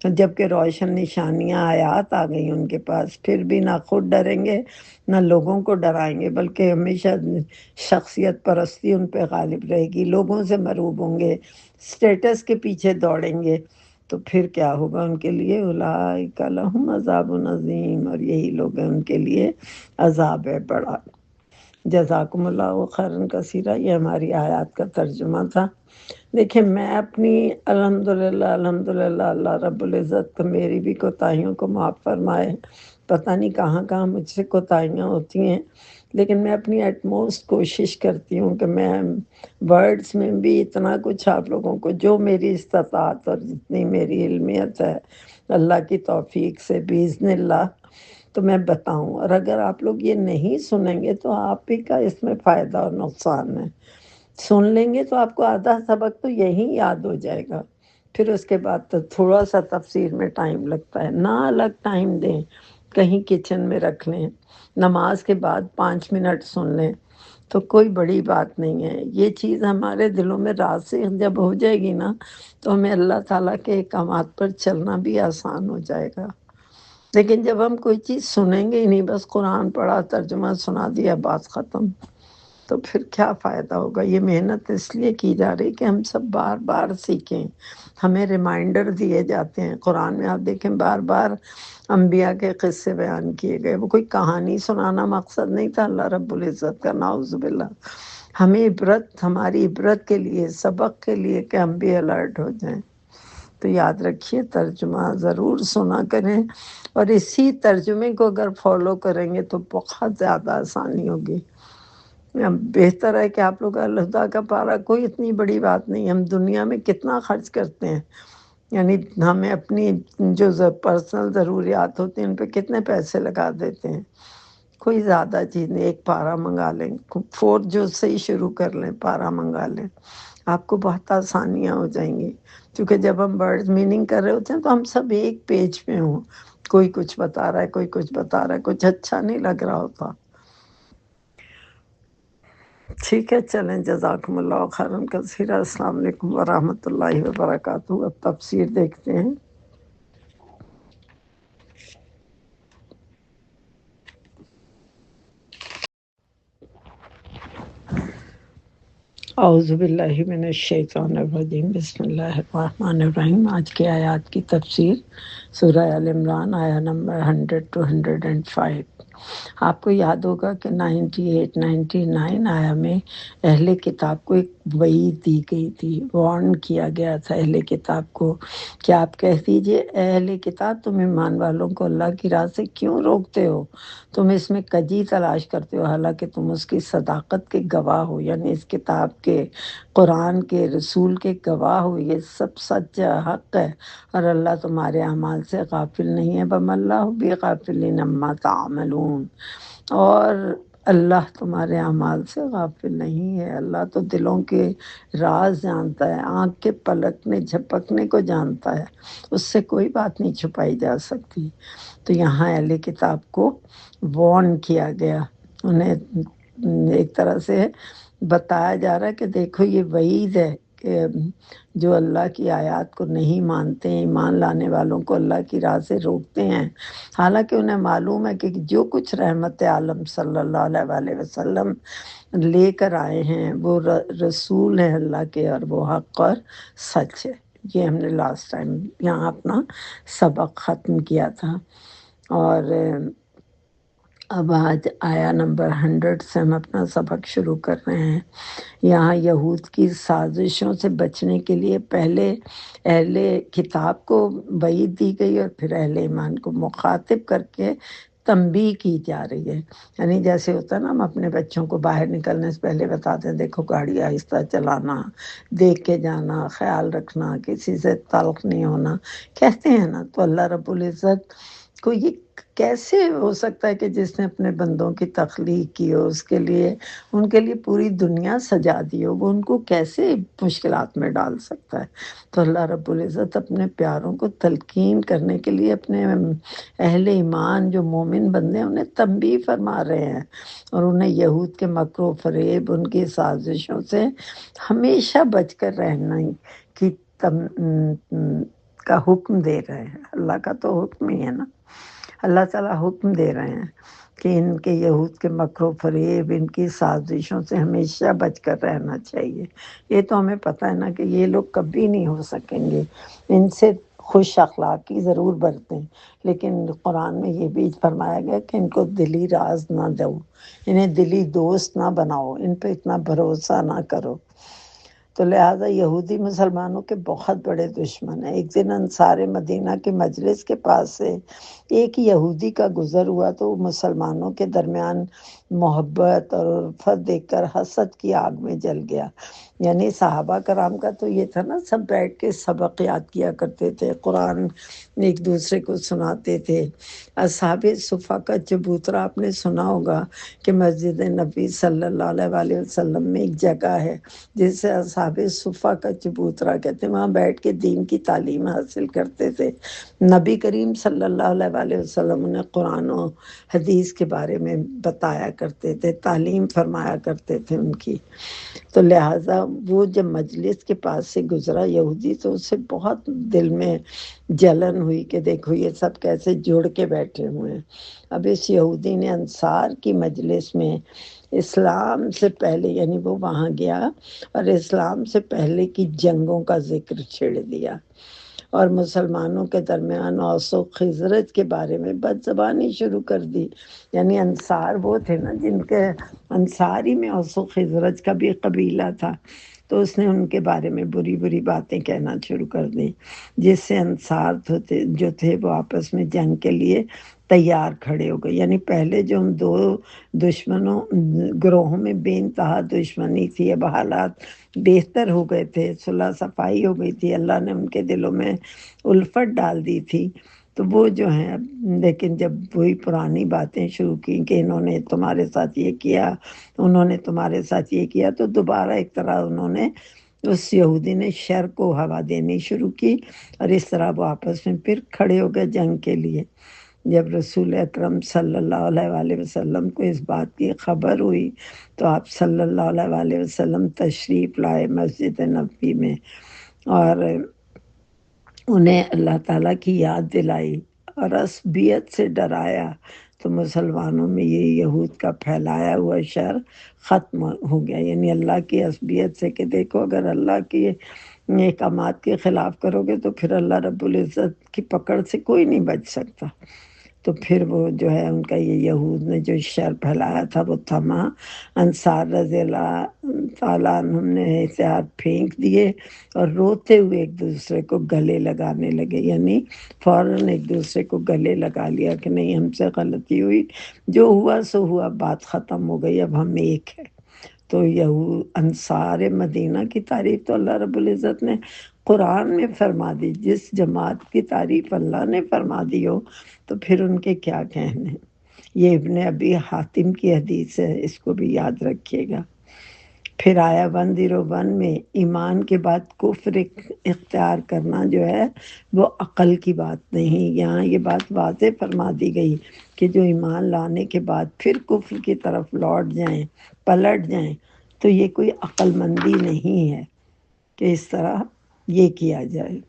جبکہ روشن نشانیاں، آیات آ گئی ان کے پاس، پھر بھی نہ خود ڈریں گے نہ لوگوں کو ڈرائیں گے، بلکہ ہمیشہ شخصیت پرستی ان پہ غالب رہے گی، لوگوں سے مرعوب ہوں گے، سٹیٹس کے پیچھے دوڑیں گے، تو پھر کیا ہوگا ان کے لیے، اولئک لہم عذاب عظیم، اور یہی لوگ ہیں، ان کے لیے عذاب ہے بڑا۔ جزاکم اللہ خیرا کثیرا، یہ ہماری آیات کا ترجمہ تھا۔ دیکھیں، میں اپنی الحمدللہ اللہ رب العزت تو میری بھی کوتاہیوں کو معاف فرمائے، پتہ نہیں کہاں کہاں مجھ سے کوتاہیاں ہوتی ہیں، لیکن میں اپنی ایٹموسٹ کوشش کرتی ہوں کہ میں ورڈز میں بھی اتنا کچھ آپ لوگوں کو، جو میری استطاعت اور جتنی میری علمیت ہے، اللہ کی توفیق سے باذن اللہ، تو میں بتاؤں۔ اور اگر آپ لوگ یہ نہیں سنیں گے تو آپ ہی کا اس میں فائدہ اور نقصان ہے۔ سن لیں گے تو آپ کو آدھا سبق تو یہیں یاد ہو جائے گا، پھر اس کے بعد تو تھوڑا سا تفسیر میں ٹائم لگتا ہے، نہ الگ ٹائم دیں، کہیں کچن میں رکھ لیں، نماز کے بعد 5 منٹ سن لیں، تو کوئی بڑی بات نہیں ہے، یہ چیز ہمارے دلوں میں راسخ جب ہو جائے گی نا تو ہمیں اللہ تعالیٰ کے احکامات پر چلنا بھی آسان ہو جائے گا۔ لیکن جب ہم کوئی چیز سنیں گے ہی نہیں، بس قرآن پڑھا، ترجمہ سنا دیا، بات ختم، تو پھر کیا فائدہ ہوگا؟ یہ محنت اس لیے کی جا رہی کہ ہم سب بار بار سیکھیں، ہمیں ریمائنڈر دیے جاتے ہیں۔ قرآن میں آپ دیکھیں بار بار انبیاء کے قصے بیان کیے گئے، وہ کوئی کہانی سنانا مقصد نہیں تھا اللہ رب العزت کا، نعوذ باللہ۔ ہمیں عبرت، ہماری عبرت کے لیے، سبق کے لیے کہ ہم بھی الرٹ ہو جائیں۔ تو یاد رکھیے ترجمہ ضرور سنا کریں، اور اسی ترجمے کو اگر فالو کریں گے تو بہت زیادہ آسانی ہوگی۔ بہتر ہے کہ آپ لوگ اللہ کا پارہ، کوئی اتنی بڑی بات نہیں، ہم دنیا میں کتنا خرچ کرتے ہیں، یعنی ہمیں اپنی جو پرسنل ضروریات ہوتی ہیں ان پہ کتنے پیسے لگا دیتے ہیں، کوئی زیادہ چیز نہیں، ایک پارہ منگا لیں، 4 سے ہی شروع کر لیں، پارہ منگا لیں، آپ کو بہت آسانیاں ہو جائیں گی۔ کیونکہ جب ہم ورڈ میننگ کر رہے ہوتے ہیں تو ہم سب ایک پیج پہ ہوں، کوئی کچھ بتا رہا ہے، کوئی کچھ بتا رہا ہے، کچھ اچھا نہیں لگ رہا ہوتا۔ ٹھیک ہے، چلیں، جزاکم اللہ خیرا کثیرا، السلام علیکم ورحمۃ اللہ وبرکاتہ۔ اب تفسیر دیکھتے ہیں۔ اعوذ باللہ من الشیطان الرجیم، بسم اللہ الرحمن الرحیم۔ آج کی آیات کی تفسیر سورہ آل عمران، آیا نمبر 100 to 105۔ آپ کو یاد ہوگا کہ 98 99 آیا میں اہل کتاب کو ایک وعید دی گئی تھی، وارن کیا گیا تھا اہل کتاب کو کہ آپ کہہ دیجئے اے اہل کتاب، تم ایمان والوں کو اللہ کی راہ سے کیوں روکتے ہو؟ تم اس میں کجی تلاش کرتے ہو، حالانکہ تم اس کی صداقت کے گواہ ہو، یعنی اس کتاب کے، قرآن کے، رسول کے گواہ ہو، یہ سب سچ حق ہے، اور اللہ تمہارے اعمال سے غافل نہیں ہے، وَمَا اللَّهُ بِغَافِلٍ عَمَّا تَعْمَلُونَ، اور اللہ تمہارے اعمال سے غافل نہیں ہے۔ اللہ تو دلوں کے راز جانتا ہے، آنکھ کے پلکنے جھپکنے کو جانتا ہے، اس سے کوئی بات نہیں چھپائی جا سکتی۔ تو یہاں اہل کتاب کو وارن کیا گیا، انہیں ایک طرح سے بتایا جا رہا ہے کہ دیکھو یہ وعید ہے کہ جو اللہ کی آیات کو نہیں مانتے ہیں، ایمان لانے والوں کو اللہ کی راہ سے روکتے ہیں، حالانکہ انہیں معلوم ہے کہ جو کچھ رحمت عالم صلی اللہ علیہ وآلہ وسلم لے کر آئے ہیں وہ رسول ہیں اللہ کے، اور وہ حق اور سچ ہے۔ یہ ہم نے لاسٹ ٹائم یہاں اپنا سبق ختم کیا تھا، اور اب آج آیا نمبر 100 سے ہم اپنا سبق شروع کر رہے ہیں۔ یہاں یہود کی سازشوں سے بچنے کے لیے پہلے اہل کتاب کو وعید دی گئی، اور پھر اہل ایمان کو مخاطب کر کے تنبیہ کی جا رہی ہے۔ یعنی جیسے ہوتا ہے نا، ہم اپنے بچوں کو باہر نکلنے سے پہلے بتاتے ہیں دیکھو گاڑی آہستہ چلانا، دیکھ کے جانا، خیال رکھنا، کسی سے تلخ نہیں ہونا، کہتے ہیں نا۔ تو اللہ رب العزت کو یہ کیسے ہو سکتا ہے کہ جس نے اپنے بندوں کی تخلیق کی ہو، اس کے لیے، ان کے لیے پوری دنیا سجا دی ہو، وہ ان کو کیسے مشکلات میں ڈال سکتا ہے؟ تو اللہ رب العزت اپنے پیاروں کو تلقین کرنے کے لیے اپنے اہل ایمان جو مومن بندے ہیں انہیں تنبیہ فرما رہے ہیں، اور انہیں یہود کے مکر و فریب، ان کی سازشوں سے ہمیشہ بچ کر رہنا کی کا حکم دے رہے ہیں۔ اللہ کا تو حکم ہی ہے نا، اللہ تعالیٰ حکم دے رہے ہیں کہ ان کے یہود کے مکر و فریب، ان کی سازشوں سے ہمیشہ بچ کر رہنا چاہیے۔ یہ تو ہمیں پتہ ہے نا کہ یہ لوگ کبھی نہیں ہو سکیں گے، ان سے خوش اخلاقی ضرور برتیں، لیکن قرآن میں یہ بھی فرمایا گیا کہ ان کو دلی راز نہ دو، انہیں دلی دوست نہ بناؤ، ان پہ اتنا بھروسہ نہ کرو۔ تو لہٰذا یہودی مسلمانوں کے بہت بڑے دشمن ہیں۔ ایک دن انصار مدینہ کے مجلس کے پاس سے ایک یہودی کا گزر ہوا تو وہ مسلمانوں کے درمیان محبت اور الفت دیکھ کر حسد کی آگ میں جل گیا۔ یعنی صحابہ کرام کا تو یہ تھا نا، سب بیٹھ کے سبق یاد کیا کرتے تھے، قرآن ایک دوسرے کو سناتے تھے۔ اصحاب صفہ کا چبوترا آپ نے سنا ہوگا کہ مسجد نبی صلی اللہ علیہ وآلہ وسلم میں ایک جگہ ہے جسے اصحاب صفہ کا چبوترا کہتے ہیں، وہاں بیٹھ کے دین کی تعلیم حاصل کرتے تھے۔ نبی کریم صلی اللہ علیہ وآلہ وسلم نے قرآن و حدیث کے بارے میں بتایا کرتے تھے، تعلیم فرمایا کرتے تھے ان کی۔ تو لہٰذا وہ جب مجلس کے پاس سے گزرا یہودی تو اسے بہت دل میں جلن ہوئی کہ دیکھو یہ سب کیسے جڑ کے بیٹھے ہوئے ہیں۔ اب اس یہودی نے انصار کی مجلس میں اسلام سے پہلے، یعنی وہ وہاں گیا اور اسلام سے پہلے کی جنگوں کا ذکر چھیڑ دیا اور مسلمانوں کے درمیان اوس و خزرج کے بارے میں بد زبانی شروع کر دی۔ یعنی انصار وہ تھے نا جن کے انصاری میں اوس و خزرج کا بھی قبیلہ تھا، تو اس نے ان کے بارے میں بری بری باتیں کہنا شروع کر دی، جس سے انصار جو تھے وہ آپس میں جنگ کے لیے تیار کھڑے ہو گئے۔ یعنی پہلے جو ان دو دشمنوں گروہوں میں بے انتہا دشمنی تھی، اب حالات بہتر ہو گئے تھے، صلح صفائی ہو گئی تھی، اللہ نے ان کے دلوں میں الفت ڈال دی تھی۔ تو وہ جو ہیں لیکن جب وہی پرانی باتیں شروع کی کہ انہوں نے تمہارے ساتھ یہ کیا، انہوں نے تمہارے ساتھ یہ کیا، تو دوبارہ ایک طرح انہوں نے اس یہودی نے شر کو ہوا دینی شروع کی اور اس طرح وہ آپس میں پھر کھڑے ہو گئے جنگ کے لیے۔ جب رسول اکرم صلی اللہ علیہ وآلہ وسلم کو اس بات کی خبر ہوئی تو آپ صلی اللہ علیہ وآلہ وسلم تشریف لائے مسجد نبوی میں اور انہیں اللہ تعالیٰ کی یاد دلائی اور عصبیت سے ڈرایا، تو مسلمانوں میں یہ یہود کا پھیلایا ہوا شر ختم ہو گیا۔ یعنی اللہ کی عصبیت سے کہ دیکھو اگر اللہ کی احکامات کے خلاف کرو گے تو پھر اللہ رب العزت کی پکڑ سے کوئی نہیں بچ سکتا۔ تو پھر وہ جو ہے ان کا یہ یہود نے جو شر پھیلایا تھا وہ تھما، انصار رضی اللہ تعالیٰ عنہ نے ہتھیار پھینک دیے اور روتے ہوئے ایک دوسرے کو گلے لگانے لگے، یعنی فوراً ایک دوسرے کو گلے لگا لیا کہ نہیں ہم سے غلطی ہوئی، جو ہوا سو ہوا، بات ختم ہو گئی، اب ہم ایک ہے۔ تو انصار مدینہ کی تعریف تو اللہ رب العزت نے قرآن میں فرما دی، جس جماعت کی تعریف اللہ نے فرما دی ہو تو پھر ان کے کیا کہنے۔ یہ ابن ابی حاتم کی حدیث ہے، اس کو بھی یاد رکھیے گا۔ پھر آیا 101 میں ایمان کے بعد کفر اختیار کرنا جو ہے وہ عقل کی بات نہیں، یہاں یہ بات واضح فرما دی گئی کہ جو ایمان لانے کے بعد پھر کفر کی طرف لوٹ جائیں، پلٹ جائیں، تو یہ کوئی عقل مندی نہیں ہے کہ اس طرح یہ کیا جائے۔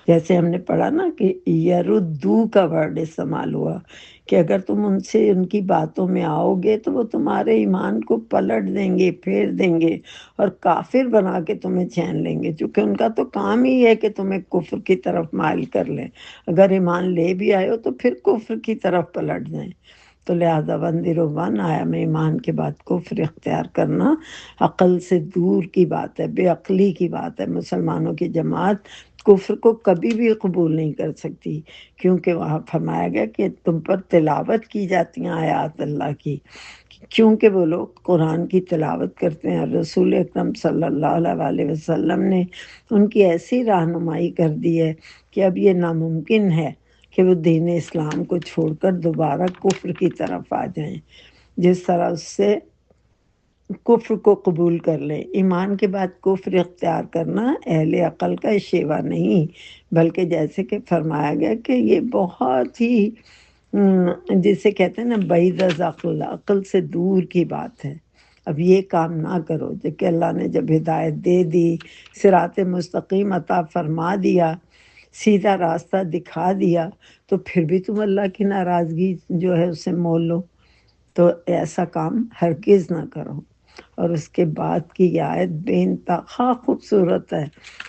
جیسے ہم نے پڑھا نا کہ یردو کا ورڈ استعمال ہوا کہ اگر تم ان سے ان کی باتوں میں آؤ گے تو وہ تمہارے ایمان کو پلٹ دیں گے، پھیر دیں گے اور کافر بنا کے تمہیں چھین لیں گے، چونکہ ان کا تو کام ہی ہے کہ تمہیں کفر کی طرف مائل کر لیں۔ اگر ایمان لے بھی آئے ہو تو پھر کفر کی طرف پلٹ جائیں۔ تو لہٰذا 101 آیا میں ایمان کے بعد کفر اختیار کرنا عقل سے دور کی بات ہے، بے عقلی کی بات ہے۔ مسلمانوں کی جماعت کفر کو کبھی بھی قبول نہیں کر سکتی، کیونکہ وہاں فرمایا گیا کہ تم پر تلاوت کی جاتی ہیں آیات اللہ کی، کیونکہ وہ لوگ قرآن کی تلاوت کرتے ہیں۔ رسول اکرم صلی اللہ علیہ وآلہ وسلم نے ان کی ایسی رہنمائی کر دی ہے کہ اب یہ ناممکن ہے کہ وہ دین اسلام کو چھوڑ کر دوبارہ کفر کی طرف آ جائیں، جس طرح اس سے کفر کو قبول کر لیں۔ ایمان کے بعد کفر اختیار کرنا اہل عقل کا شیوا نہیں، بلکہ جیسے کہ فرمایا گیا کہ یہ بہت ہی جسے کہتے ہیں نا بعید از عقل، عقل سے دور کی بات ہے۔ اب یہ کام نہ کرو کہ اللہ نے جب ہدایت دے دی، صراط مستقیم عطا فرما دیا، سیدھا راستہ دکھا دیا، تو پھر بھی تم اللہ کی ناراضگی جو ہے اسے مول لو، تو ایسا کام ہرگز نہ کرو۔ اور اس کے بعد کی یہ آیت بے انتہا خوبصورت ہے۔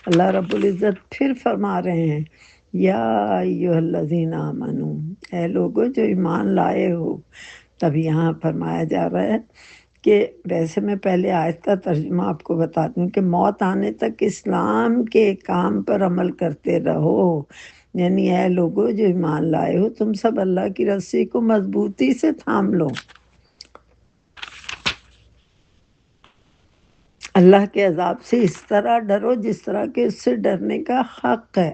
اللہ رب العزت پھر فرما رہے ہیں یا ایھا الذین آمنو، اے لوگو جو ایمان لائے ہو۔ تب یہاں فرمایا جا رہا ہے کہ ویسے میں پہلے آیت کا ترجمہ آپ کو بتاتی ہوں کہ موت آنے تک اسلام کے کام پر عمل کرتے رہو، یعنی اے لوگو جو ایمان لائے ہو تم سب اللہ کی رسی کو مضبوطی سے تھام لو، اللہ کے عذاب سے اس طرح ڈرو جس طرح کہ اس سے ڈرنے کا حق ہے،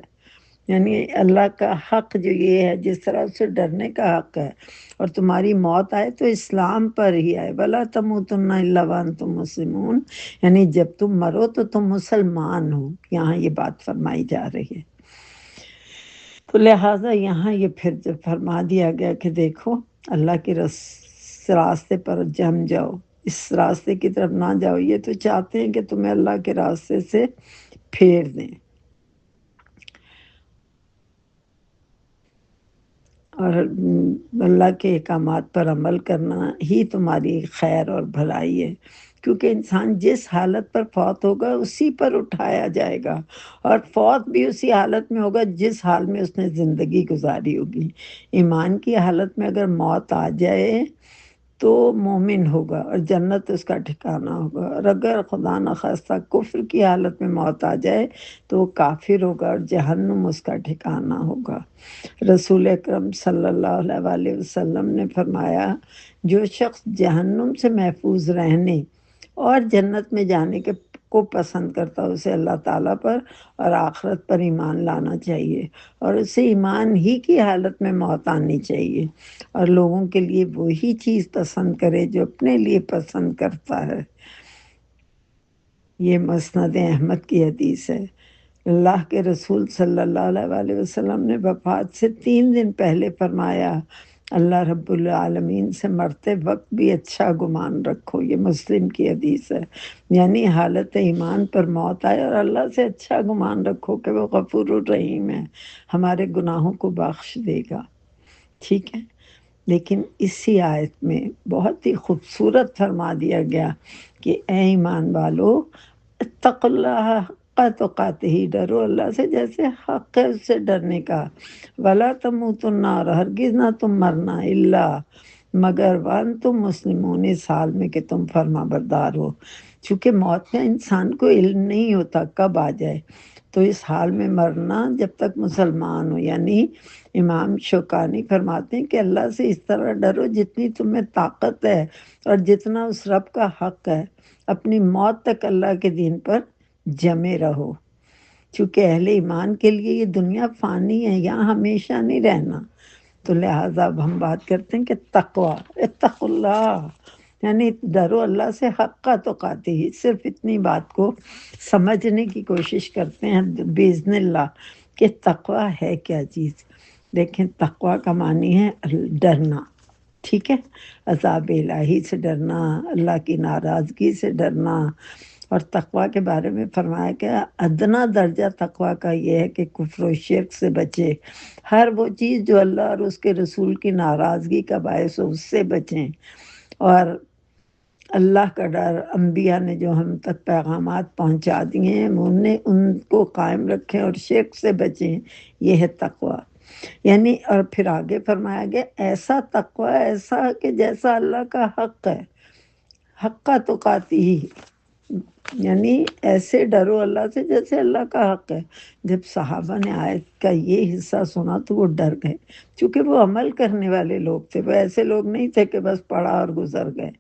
یعنی اللہ کا حق جو یہ ہے جس طرح اس سے ڈرنے کا حق ہے، اور تمہاری موت آئے تو اسلام پر ہی آئے، وَلَا تَمُوتُنَّ إِلَّا وَأَنْتُمْ مُسْلِمُونَ، یعنی جب تم مرو تو تم مسلمان ہو، یہاں یہ بات فرمائی جا رہی ہے۔ تو لہٰذا یہاں یہ پھر جب فرما دیا گیا کہ دیکھو اللہ کے راستے پر جم جاؤ، اس راستے کی طرف نہ جاؤ، یہ تو چاہتے ہیں کہ تمہیں اللہ کے راستے سے پھیر دیں، اور اللہ کے احکامات پر عمل کرنا ہی تمہاری خیر اور بھلائی ہے، کیونکہ انسان جس حالت پر فوت ہوگا اسی پر اٹھایا جائے گا، اور فوت بھی اسی حالت میں ہوگا جس حال میں اس نے زندگی گزاری ہوگی۔ ایمان کی حالت میں اگر موت آ جائے تو مومن ہوگا اور جنت اس کا ٹھکانہ ہوگا، اور اگر خدا نخواستہ کفر کی حالت میں موت آ جائے تو وہ کافر ہوگا اور جہنم اس کا ٹھکانہ ہوگا۔ رسول اکرم صلی اللہ علیہ وآلہ وسلم نے فرمایا، جو شخص جہنم سے محفوظ رہنے اور جنت میں جانے کو پسند کرتا ہے، اسے اللہ تعالیٰ پر اور آخرت پر ایمان لانا چاہیے، اور اسے ایمان ہی کی حالت میں موت آنی چاہیے، اور لوگوں کے لیے وہی چیز پسند کرے جو اپنے لیے پسند کرتا ہے۔ یہ مسند احمد کی حدیث ہے۔ اللہ کے رسول صلی اللہ علیہ وآلہ وسلم نے وفات سے 3 دن پہلے فرمایا، اللہ رب العالمین سے مرتے وقت بھی اچھا گمان رکھو۔ یہ مسلم کی حدیث ہے، یعنی حالت ایمان پر موت آئے اور اللہ سے اچھا گمان رکھو کہ وہ غفور الرحیم ہے، ہمارے گناہوں کو بخش دے گا۔ ٹھیک ہے، لیکن اسی آیت میں بہت ہی خوبصورت فرما دیا گیا کہ اے ایمان والو، اتقوا اللہ حق تقاتہ، ڈرو اللہ سے جیسے حق ہے اس سے ڈرنے کا، ولا تموتن، اور ہرگز نہ تم مرنا، الا مگر وانتم مسلمون، اس حال میں کہ تم فرما بردار ہو۔ چونکہ موت کا انسان کو علم نہیں ہوتا کب آ جائے، تو اس حال میں مرنا جب تک مسلمان ہو، یعنی امام شوکانی فرماتے ہیں کہ اللہ سے اس طرح ڈرو جتنی تمہیں طاقت ہے اور جتنا اس رب کا حق ہے، اپنی موت تک اللہ کے دین پر جمے رہو، چونکہ اہل ایمان کے لیے یہ دنیا فانی ہے، یہاں ہمیشہ نہیں رہنا۔ تو لہٰذا اب ہم بات کرتے ہیں کہ تقوی، اتقوا اللہ، یعنی ڈرو اللہ سے حق کا تقاتی ہی، صرف اتنی بات کو سمجھنے کی کوشش کرتے ہیں باذن اللہ کہ تقوی ہے کیا چیز۔ دیکھیں، تقوی کا معنی ہے ڈرنا، ٹھیک ہے، عذاب الہی سے ڈرنا، اللہ کی ناراضگی سے ڈرنا۔ اور تقوی کے بارے میں فرمایا کہ ادنا درجہ تقوی کا یہ ہے کہ کفر و شرک سے بچے، ہر وہ چیز جو اللہ اور اس کے رسول کی ناراضگی کا باعث ہو اس سے بچیں، اور اللہ کا ڈر، انبیاء نے جو ہم تک پیغامات پہنچا دیے ہیں ان کو قائم رکھیں اور شرک سے بچیں، یہ ہے تقوی۔ یعنی اور پھر آگے فرمایا گیا ایسا تقوی، ایسا کہ جیسا اللہ کا حق ہے، حق کا تقاتی ہی، یعنی ایسے ڈرو اللہ سے جیسے اللہ کا حق ہے۔ جب صحابہ نے آیت کا یہ حصہ سنا تو وہ ڈر گئے، چونکہ وہ عمل کرنے والے لوگ تھے، وہ ایسے لوگ نہیں تھے کہ بس پڑھا اور گزر گئے۔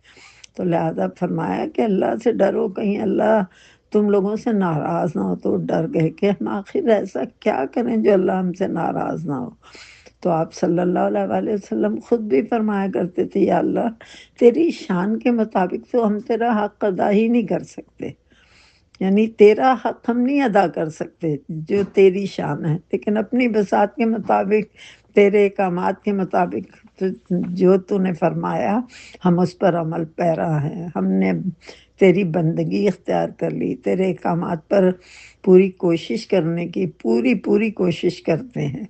تو لہذا فرمایا کہ اللہ سے ڈرو، کہیں اللہ تم لوگوں سے ناراض نہ ہو۔ تو ڈر گئے کہ ہم آخر ایسا کیا کریں جو اللہ ہم سے ناراض نہ ہو۔ تو آپ صلی اللہ علیہ وآلہ وسلم خود بھی فرمایا کرتے تھے، یا اللہ تیری شان کے مطابق تو ہم تیرا حق ادا ہی نہیں کر سکتے، یعنی تیرا حق ہم نہیں ادا کر سکتے جو تیری شان ہے، لیکن اپنی بساط کے مطابق، تیرے احکامات کے مطابق جو تو نے فرمایا ہم اس پر عمل پیرا ہیں، ہم نے تیری بندگی اختیار کر لی، تیرے احکامات پر پوری کوشش کرنے کی پوری کوشش کرتے ہیں۔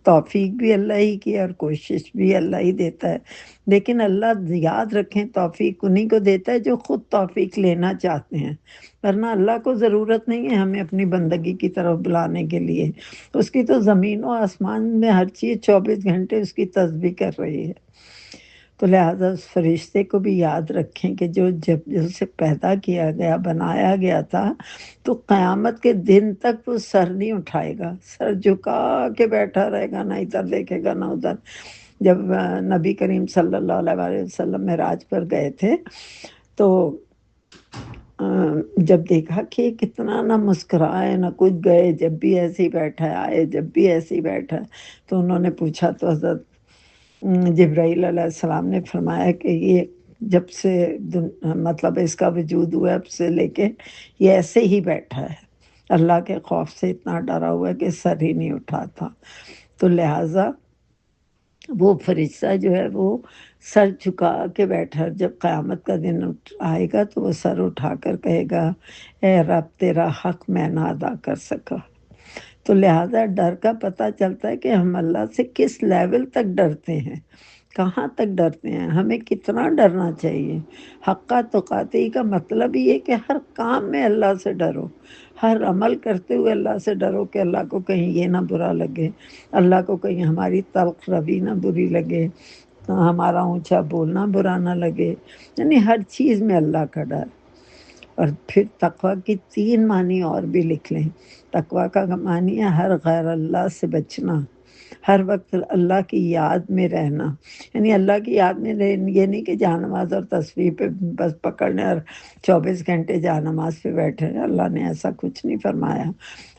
توفیق بھی اللہ ہی کی اور کوشش بھی اللہ ہی دیتا ہے، لیکن اللہ یاد رکھیں توفیق انہی کو دیتا ہے جو خود توفیق لینا چاہتے ہیں، ورنہ اللہ کو ضرورت نہیں ہے ہمیں اپنی بندگی کی طرف بلانے کے لیے، اس کی تو زمین و آسمان میں ہر چیز 24 گھنٹے اس کی تسبیح کر رہی ہے۔ تو لہٰذا اس فرشتے کو بھی یاد رکھیں کہ جب اسے پیدا کیا گیا، بنایا گیا تھا، تو قیامت کے دن تک وہ سر نہیں اٹھائے گا، سر جھکا کے بیٹھا رہے گا، نہ ادھر دیکھے گا نہ ادھر۔ جب نبی کریم صلی اللہ علیہ وسلم معراج پر گئے تھے تو جب دیکھا کہ کتنا نہ مسکرائے نہ کچھ، گئے جب بھی ایسے ہی بیٹھا ہے، آئے جب بھی ایسے ہی بیٹھا ہے، تو انہوں نے پوچھا تو حضرت جبرائیل علیہ السلام نے فرمایا کہ یہ جب سے مطلب اس کا وجود ہوا اب سے لے کے یہ ایسے ہی بیٹھا ہے، اللہ کے خوف سے اتنا ڈرا ہوا ہے کہ سر ہی نہیں اٹھاتا۔ تو لہٰذا وہ فرشتہ جو ہے وہ سر جھکا کے بیٹھا، جب قیامت کا دن آئے گا تو وہ سر اٹھا کر کہے گا اے رب تیرا حق میں نہ ادا کر سکا۔ تو لہٰذا ڈر کا پتہ چلتا ہے کہ ہم اللہ سے کس لیول تک ڈرتے ہیں، کہاں تک ڈرتے ہیں، ہمیں کتنا ڈرنا چاہیے۔ حقہ تقاتی کا مطلب یہ ہے کہ ہر کام میں اللہ سے ڈرو، ہر عمل کرتے ہوئے اللہ سے ڈرو کہ اللہ کو کہیں یہ نہ برا لگے، اللہ کو کہیں ہماری تلخ روی نہ بری لگے، ہمارا اونچا بولنا برا نہ لگے، یعنی ہر چیز میں اللہ کا ڈر۔ اور پھر تقوی کی 3 معنی اور بھی لکھ لیں۔ تقوی کا معنی ہے ہر غیر اللہ سے بچنا، ہر وقت اللہ کی یاد میں رہنا، یعنی اللہ کی یاد میں یہ نہیں کہ جہاں نماز اور تسبیح پہ بس پکڑنے اور 24 گھنٹے جہاں نماز پہ بیٹھے ہیں۔ اللہ نے ایسا کچھ نہیں فرمایا،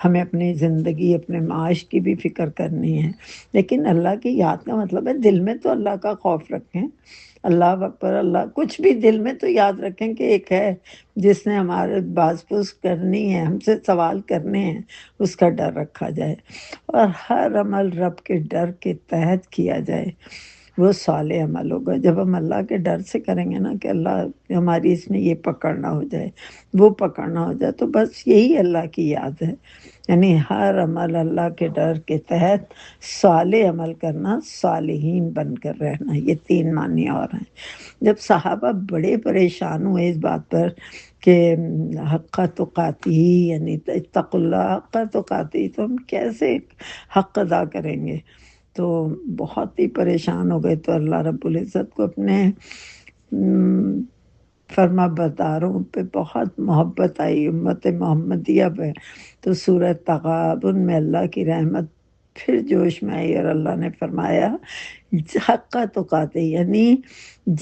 ہمیں اپنی زندگی اپنے معاش کی بھی فکر کرنی ہے، لیکن اللہ کی یاد کا مطلب ہے دل میں تو اللہ کا خوف رکھیں، اللہ اکبر، اللہ کچھ بھی دل میں تو یاد رکھیں کہ ایک ہے جس نے ہمارے باز پوس کرنی ہے، ہم سے سوال کرنے ہیں، اس کا ڈر رکھا جائے، اور ہر عمل رب کے ڈر کے تحت کیا جائے، وہ صالح عمل ہوگا۔ جب ہم اللہ کے ڈر سے کریں گے نا کہ اللہ ہماری اس میں یہ پکڑنا ہو جائے، وہ پکڑنا ہو جائے، تو بس یہی اللہ کی یاد ہے، یعنی ہر عمل اللہ کے ڈر کے تحت صالح عمل کرنا، صالحین بن کر رہنا، یہ 3 معنی اور ہیں۔ جب صحابہ بڑے پریشان ہوئے اس بات پر کہ حق تقاتی یعنی اتقوا اللہ حق تقاتی، تو ہم کیسے حق ادا کریں گے، تو بہت ہی پریشان ہو گئے، تو اللہ رب العزت کو اپنے فرما برداروں پہ بہت محبت آئی، امت محمدیہ پہ، تو سورہ تغابن میں اللہ کی رحمت پھر جوش میں آئی، اور اللہ نے فرمایا حق تقاتی یعنی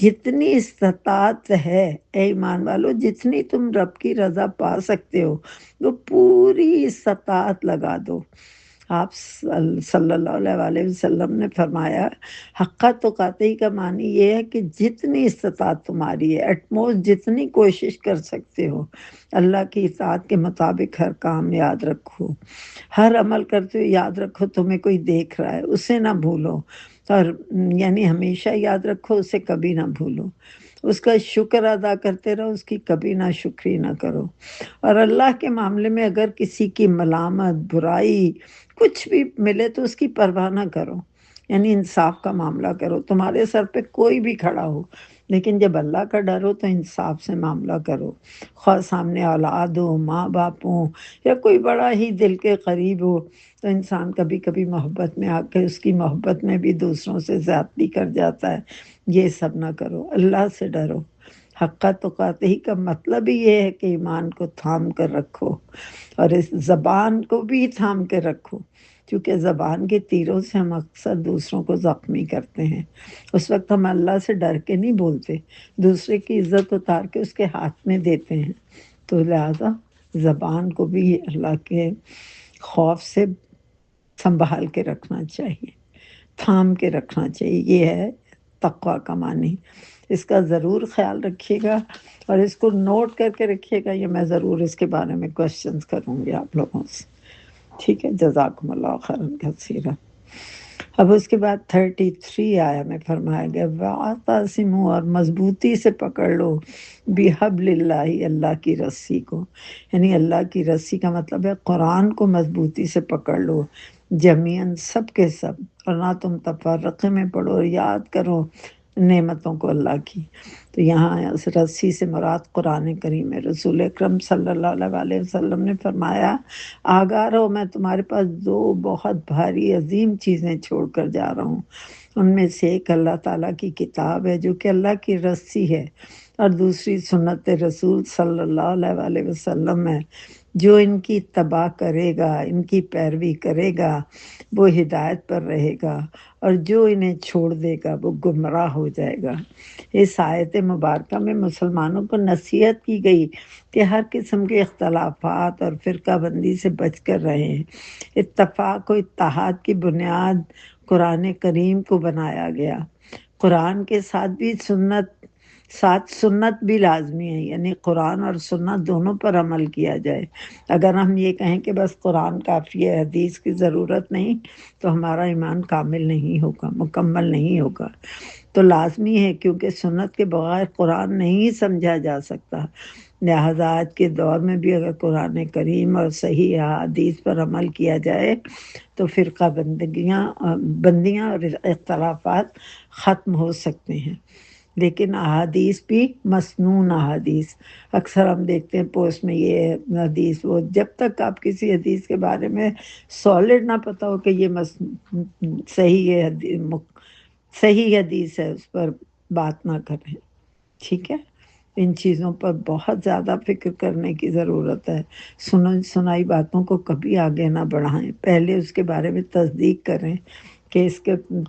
جتنی استطاعت ہے اے ایمان والو، جتنی تم رب کی رضا پا سکتے ہو وہ پوری استطاعت لگا دو۔ آپ صلی اللہ علیہ وسلم نے فرمایا حق تقاتی کا معنی یہ ہے کہ جتنی استطاعت تمہاری ہے، ایٹ موسٹ جتنی کوشش کر سکتے ہو، اللہ کی اطاعت کے مطابق ہر کام یاد رکھو، ہر عمل کرتے ہوئے یاد رکھو تمہیں کوئی دیکھ رہا ہے، اسے نہ بھولو، اور یعنی ہمیشہ یاد رکھو اسے کبھی نہ بھولو، اس کا شکر ادا کرتے رہو، اس کی کبھی نہ شکری نہ کرو، اور اللہ کے معاملے میں اگر کسی کی ملامت برائی کچھ بھی ملے تو اس کی پرواہ نہ کرو، یعنی انصاف کا معاملہ کرو، تمہارے سر پہ کوئی بھی کھڑا ہو، لیکن جب اللہ کا ڈر ہو تو انصاف سے معاملہ کرو، خواہ سامنے اولاد ہو، ماں باپ ہوں، یا کوئی بڑا ہی دل کے قریب ہو، تو انسان کبھی کبھی محبت میں آ کے اس کی محبت میں بھی دوسروں سے زیادتی کر جاتا ہے، یہ سب نہ کرو، اللہ سے ڈرو۔ حق تقاتی کا مطلب ہی یہ ہے کہ ایمان کو تھام کر رکھو، اور اس زبان کو بھی تھام کے رکھو، کیونکہ زبان کے تیروں سے ہم اکثر دوسروں کو زخمی کرتے ہیں، اس وقت ہم اللہ سے ڈر کے نہیں بولتے، دوسرے کی عزت اتار کے اس کے ہاتھ میں دیتے ہیں، تو لہذا زبان کو بھی اللہ کے خوف سے سنبھال کے رکھنا چاہیے، تھام کے رکھنا چاہیے، یہ ہے تقوی کا معنی۔ اس کا ضرور خیال رکھیے گا اور اس کو نوٹ کر کے رکھیے گا، یہ میں ضرور اس کے بارے میں کوشچنز کروں گی آپ لوگوں سے، ٹھیک ہے؟ جزاکم اللہ خیرا کثیرا۔ اب اس کے بعد 33 آیا میں فرمایا گیا وَاعْتَصِمُوا، اور مضبوطی سے پکڑ لو، بِحَبْلِ اللَّهِ، اللہ کی رسی کو، یعنی اللہ کی رسی کا مطلب ہے قرآن کو مضبوطی سے پکڑ لو، جمیعاً سب کے سب، اور نہ تم تفرقے میں پڑو، اور یاد کرو نعمتوں کو اللہ کی۔ تو یہاں اس رسی سے مراد قرآن کریم ہے۔ رسول اکرم صلی اللہ علیہ وسلم نے فرمایا آگاہ رہو، میں تمہارے پاس 2 بہت بھاری عظیم چیزیں چھوڑ کر جا رہا ہوں، ان میں سے ایک اللہ تعالیٰ کی کتاب ہے جو کہ اللہ کی رسی ہے، اور دوسری سنت رسول صلی اللہ علیہ وسلم ہے، جو ان کی اتباع کرے گا، ان کی پیروی کرے گا، وہ ہدایت پر رہے گا، اور جو انہیں چھوڑ دے گا وہ گمراہ ہو جائے گا۔ اس آیت مبارکہ میں مسلمانوں کو نصیحت کی گئی کہ ہر قسم کے اختلافات اور فرقہ بندی سے بچ کر رہیں، اتفاق و اتحاد کی بنیاد قرآن کریم کو بنایا گیا، قرآن کے ساتھ بھی سنت ساتھ سنت بھی لازمی ہے، یعنی قرآن اور سنت دونوں پر عمل کیا جائے۔ اگر ہم یہ کہیں کہ بس قرآن کافی ہے، حدیث کی ضرورت نہیں، تو ہمارا ایمان کامل نہیں ہوگا، مکمل نہیں ہوگا۔ تو لازمی ہے، کیونکہ سنت کے بغیر قرآن نہیں سمجھا جا سکتا۔ لہٰذا آج کے دور میں بھی اگر قرآن کریم اور صحیح احادیث پر عمل کیا جائے تو فرقہ بندیاں اور اختلافات ختم ہو سکتے ہیں۔ لیکن احادیث بھی مسنون احادیث، اکثر ہم دیکھتے ہیں پوسٹ میں یہ حدیث وہ، جب تک آپ کسی حدیث کے بارے میں سالڈ نہ پتہ ہو کہ یہ صحیح صحیح حدیث ہے، اس پر بات نہ کریں، ٹھیک ہے؟ ان چیزوں پر بہت زیادہ فکر کرنے کی ضرورت ہے۔ سنائی باتوں کو کبھی آگے نہ بڑھائیں، پہلے اس کے بارے میں تصدیق کریں کہ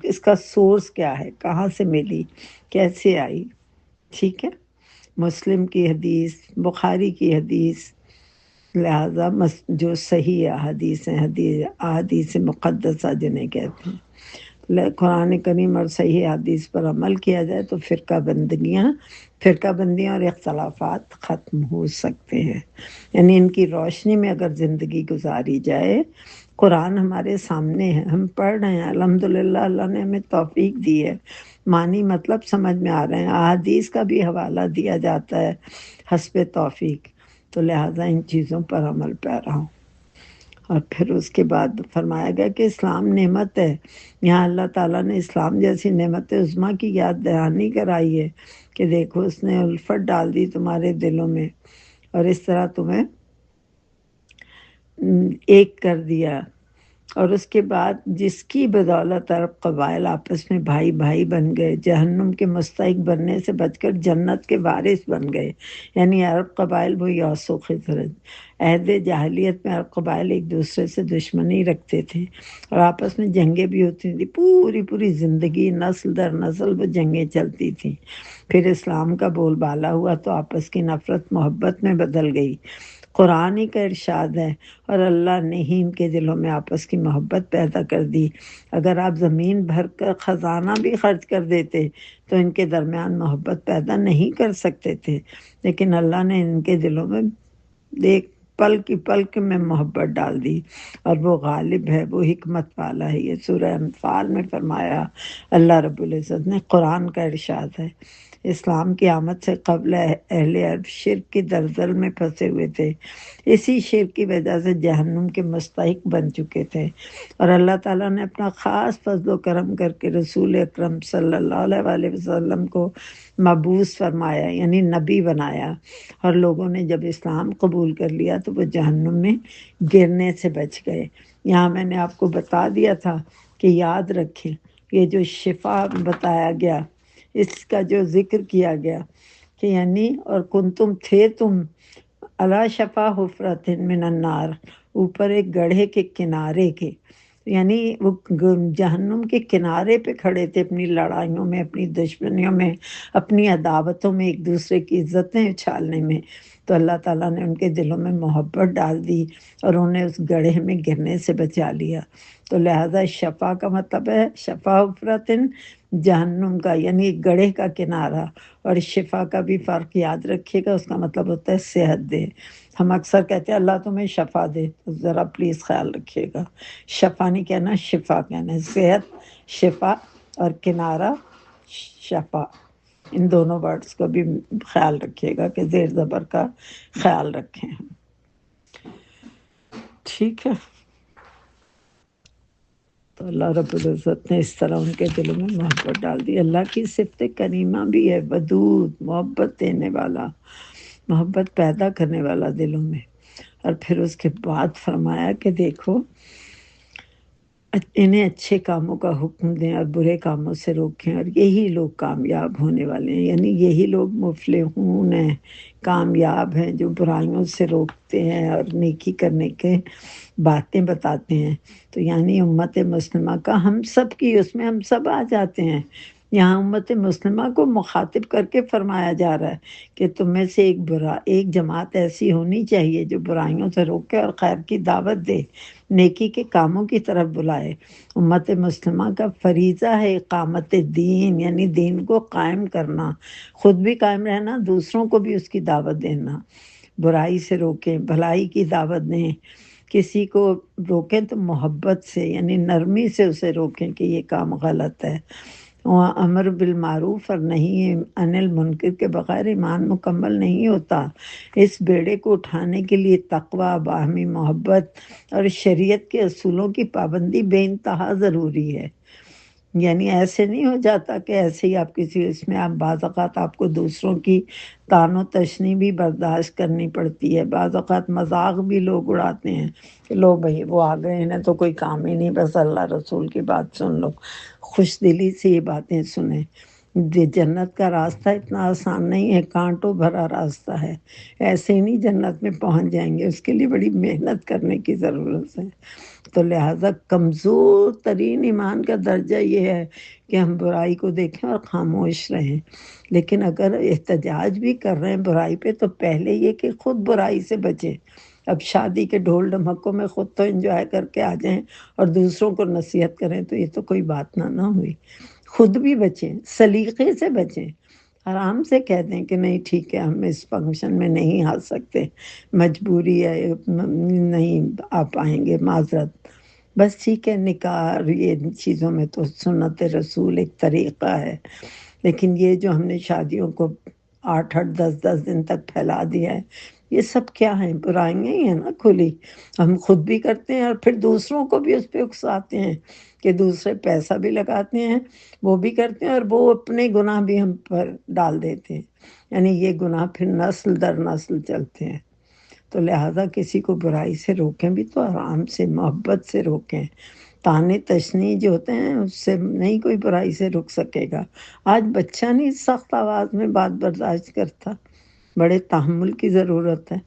اس کا سورس کیا ہے، کہاں سے ملی، کیسے آئی، ٹھیک ہے؟ مسلم کی حدیث، بخاری کی حدیث، لہذا جو صحیح احادیث ہیں، احادیث مقدسہ جنہیں کہتے ہیں، قرآن کریم اور صحیح حدیث پر عمل کیا جائے تو فرقہ بندیاں اور اختلافات ختم ہو سکتے ہیں۔ یعنی ان کی روشنی میں اگر زندگی گزاری جائے، قرآن ہمارے سامنے ہے، ہم پڑھ رہے ہیں، الحمدللہ اللہ نے ہمیں توفیق دی ہے، معنی مطلب سمجھ میں آ رہے ہیں، احادیث کا بھی حوالہ دیا جاتا ہے حسب توفیق، تو لہٰذا ان چیزوں پر عمل پیرا ہوں۔ اور پھر اس کے بعد فرمایا گیا کہ اسلام نعمت ہے، یہاں اللہ تعالیٰ نے اسلام جیسی نعمت عظمیٰ کی یاد دہانی کرائی ہے کہ دیکھو اس نے الفت ڈال دی تمہارے دلوں میں، اور اس طرح تمہیں ایک کر دیا، اور اس کے بعد جس کی بدولت عرب قبائل آپس میں بھائی بھائی بن گئے، جہنم کے مستحق بننے سے بچ کر جنت کے وارث بن گئے۔ یعنی عرب قبائل وہی اوس و خزرج، عہد جاہلیت میں عرب قبائل ایک دوسرے سے دشمنی رکھتے تھے اور آپس میں جنگیں بھی ہوتی تھیں، پوری زندگی نسل در نسل وہ جنگیں چلتی تھیں۔ پھر اسلام کا بول بالا ہوا تو آپس کی نفرت محبت میں بدل گئی۔ قرآن ہی کا ارشاد ہے، اور اللہ نے ہی ان کے دلوں میں آپس کی محبت پیدا کر دی۔ اگر آپ زمین بھر کر خزانہ بھی خرچ کر دیتے تو ان کے درمیان محبت پیدا نہیں کر سکتے تھے، لیکن اللہ نے ان کے دلوں میں ایک پل میں محبت ڈال دی، اور وہ غالب ہے، وہ حکمت والا ہے۔ یہ سورہ انفال میں فرمایا اللہ رب العزت نے، قرآن کا ارشاد ہے۔ اسلام کی آمد سے قبل اہل عرب شرک کی دلدل میں پھنسے ہوئے تھے، اسی شرک کی وجہ سے جہنم کے مستحق بن چکے تھے، اور اللہ تعالیٰ نے اپنا خاص فضل و کرم کر کے رسول اکرم صلی اللہ علیہ وسلم کو مبعوث فرمایا، یعنی نبی بنایا، اور لوگوں نے جب اسلام قبول کر لیا تو وہ جہنم میں گرنے سے بچ گئے۔ یہاں میں نے آپ کو بتا دیا تھا کہ یاد رکھیں، یہ جو شفا بتایا گیا، اس کا جو ذکر کیا گیا کہ یعنی اور تم تھے علی شفا حفرۃ من النار، اوپر ایک گڑھے کے کنارے کے، یعنی وہ جہنم کے کنارے پہ کھڑے تھے، اپنی لڑائیوں میں، اپنی دشمنیوں میں، اپنی عداوتوں میں، ایک دوسرے کی عزتیں اچھالنے میں، تو اللہ تعالیٰ نے ان کے دلوں میں محبت ڈال دی اور انہیں اس گڑھے میں گرنے سے بچا لیا۔ تو لہذا شفا کا مطلب ہے شفا حفرۃ جہنم کا، یعنی گڑھے کا کنارہ، اور شفا کا بھی فرق یاد رکھیے گا، اس کا مطلب ہوتا ہے صحت دے۔ ہم اکثر کہتے ہیں اللہ تمہیں شفا دے، تو ذرا پلیز خیال رکھیے گا، شفا نہیں کہنا، شفا کہنا ہے۔ صحت شفا اور کنارہ شفا، ان دونوں ورڈز کو بھی خیال رکھیے گا کہ زیر زبر کا خیال رکھیں، ٹھیک ہے؟ تو اللہ رب العزت نے اس طرح ان کے دلوں میں محبت ڈال دی۔ اللہ کی صفت کریمہ بھی ہے، ودود، محبت دینے والا، محبت پیدا کرنے والا دلوں میں۔ اور پھر اس کے بعد فرمایا کہ دیکھو انہیں اچھے کاموں کا حکم دیں اور برے کاموں سے روکیں، اور یہی لوگ کامیاب ہونے والے ہیں، یعنی یہی لوگ مفلحون ہیں، کامیاب ہیں، جو برائیوں سے روکتے ہیں اور نیکی کرنے کے باتیں بتاتے ہیں۔ تو یعنی امت مسلمہ کا ہم سب کی، اس میں ہم سب آ جاتے ہیں، یہاں امت مسلمہ کو مخاطب کر کے فرمایا جا رہا ہے کہ تم میں سے ایک جماعت ایسی ہونی چاہیے جو برائیوں سے روکے اور خیر کی دعوت دے، نیکی کے کاموں کی طرف بلائے۔ امت مسلمہ کا فریضہ ہے اقامت دین، یعنی دین کو قائم کرنا، خود بھی قائم رہنا، دوسروں کو بھی اس کی دعوت دینا، برائی سے روکیں، بھلائی کی دعوت دیں۔ کسی کو روکیں تو محبت سے، یعنی نرمی سے اسے روکیں کہ یہ کام غلط ہے۔ امر بالمعروف اور نہیں عن المنکر کے بغیر ایمان مکمل نہیں ہوتا۔ اس بیڑے کو اٹھانے کے لیے تقوی، باہمی محبت اور شریعت کے اصولوں کی پابندی بے انتہا ضروری ہے۔ یعنی ایسے نہیں ہو جاتا کہ ایسے ہی آپ کسی اس میں، آپ بعض اوقات آپ کو دوسروں کی طعن و تشنیع بھی برداشت کرنی پڑتی ہے، بعض اوقات مذاق بھی لوگ اڑاتے ہیں کہ لو بھائی وہ آ گئے، انہیں تو کوئی کام ہی نہیں، بس اللہ رسول کی بات سن لو، خوش دلی سے یہ باتیں سنیں۔ جنت کا راستہ اتنا آسان نہیں ہے، کانٹوں بھرا راستہ ہے، ایسے ہی نہیں جنت میں پہنچ جائیں گے، اس کے لیے بڑی محنت کرنے کی ضرورت ہے۔ تو لہٰذا کمزور ترین ایمان کا درجہ یہ ہے کہ ہم برائی کو دیکھیں اور خاموش رہیں۔ لیکن اگر احتجاج بھی کر رہے ہیں برائی پہ تو پہلے یہ کہ خود برائی سے بچیں۔ اب شادی کے ڈھول ڈھمکوں میں خود تو انجوائے کر کے آ جائیں اور دوسروں کو نصیحت کریں تو یہ تو کوئی بات نہ ہوئی۔ خود بھی بچیں، سلیقے سے بچیں، آرام سے کہہ دیں کہ نہیں ٹھیک ہے ہم اس فنکشن میں نہیں آ سکتے، مجبوری ہے، نہیں آ پائیں گے، معذرت، بس ٹھیک ہے۔ نکاح یہ چیزوں میں تو سنت رسول ایک طریقہ ہے، لیکن یہ جو ہم نے شادیوں کو 8 10 دن تک پھیلا دیا ہے، یہ سب کیا ہیں؟ برائیاں ہی ہیں نا کھلی۔ ہم خود بھی کرتے ہیں اور پھر دوسروں کو بھی اس پہ اکساتے ہیں کہ دوسرے پیسہ بھی لگاتے ہیں، وہ بھی کرتے ہیں اور وہ اپنے گناہ بھی ہم پر ڈال دیتے ہیں، یعنی یہ گناہ پھر نسل در نسل چلتے ہیں۔ تو لہٰذا کسی کو برائی سے روکیں بھی تو آرام سے، محبت سے روکیں۔ طعنے تشنیع جو ہوتے ہیں اس سے نہیں کوئی برائی سے رک سکے گا۔ آج بچہ نہیں سخت آواز میں بات برداشت کرتا، بڑے تحمل کی ضرورت ہے۔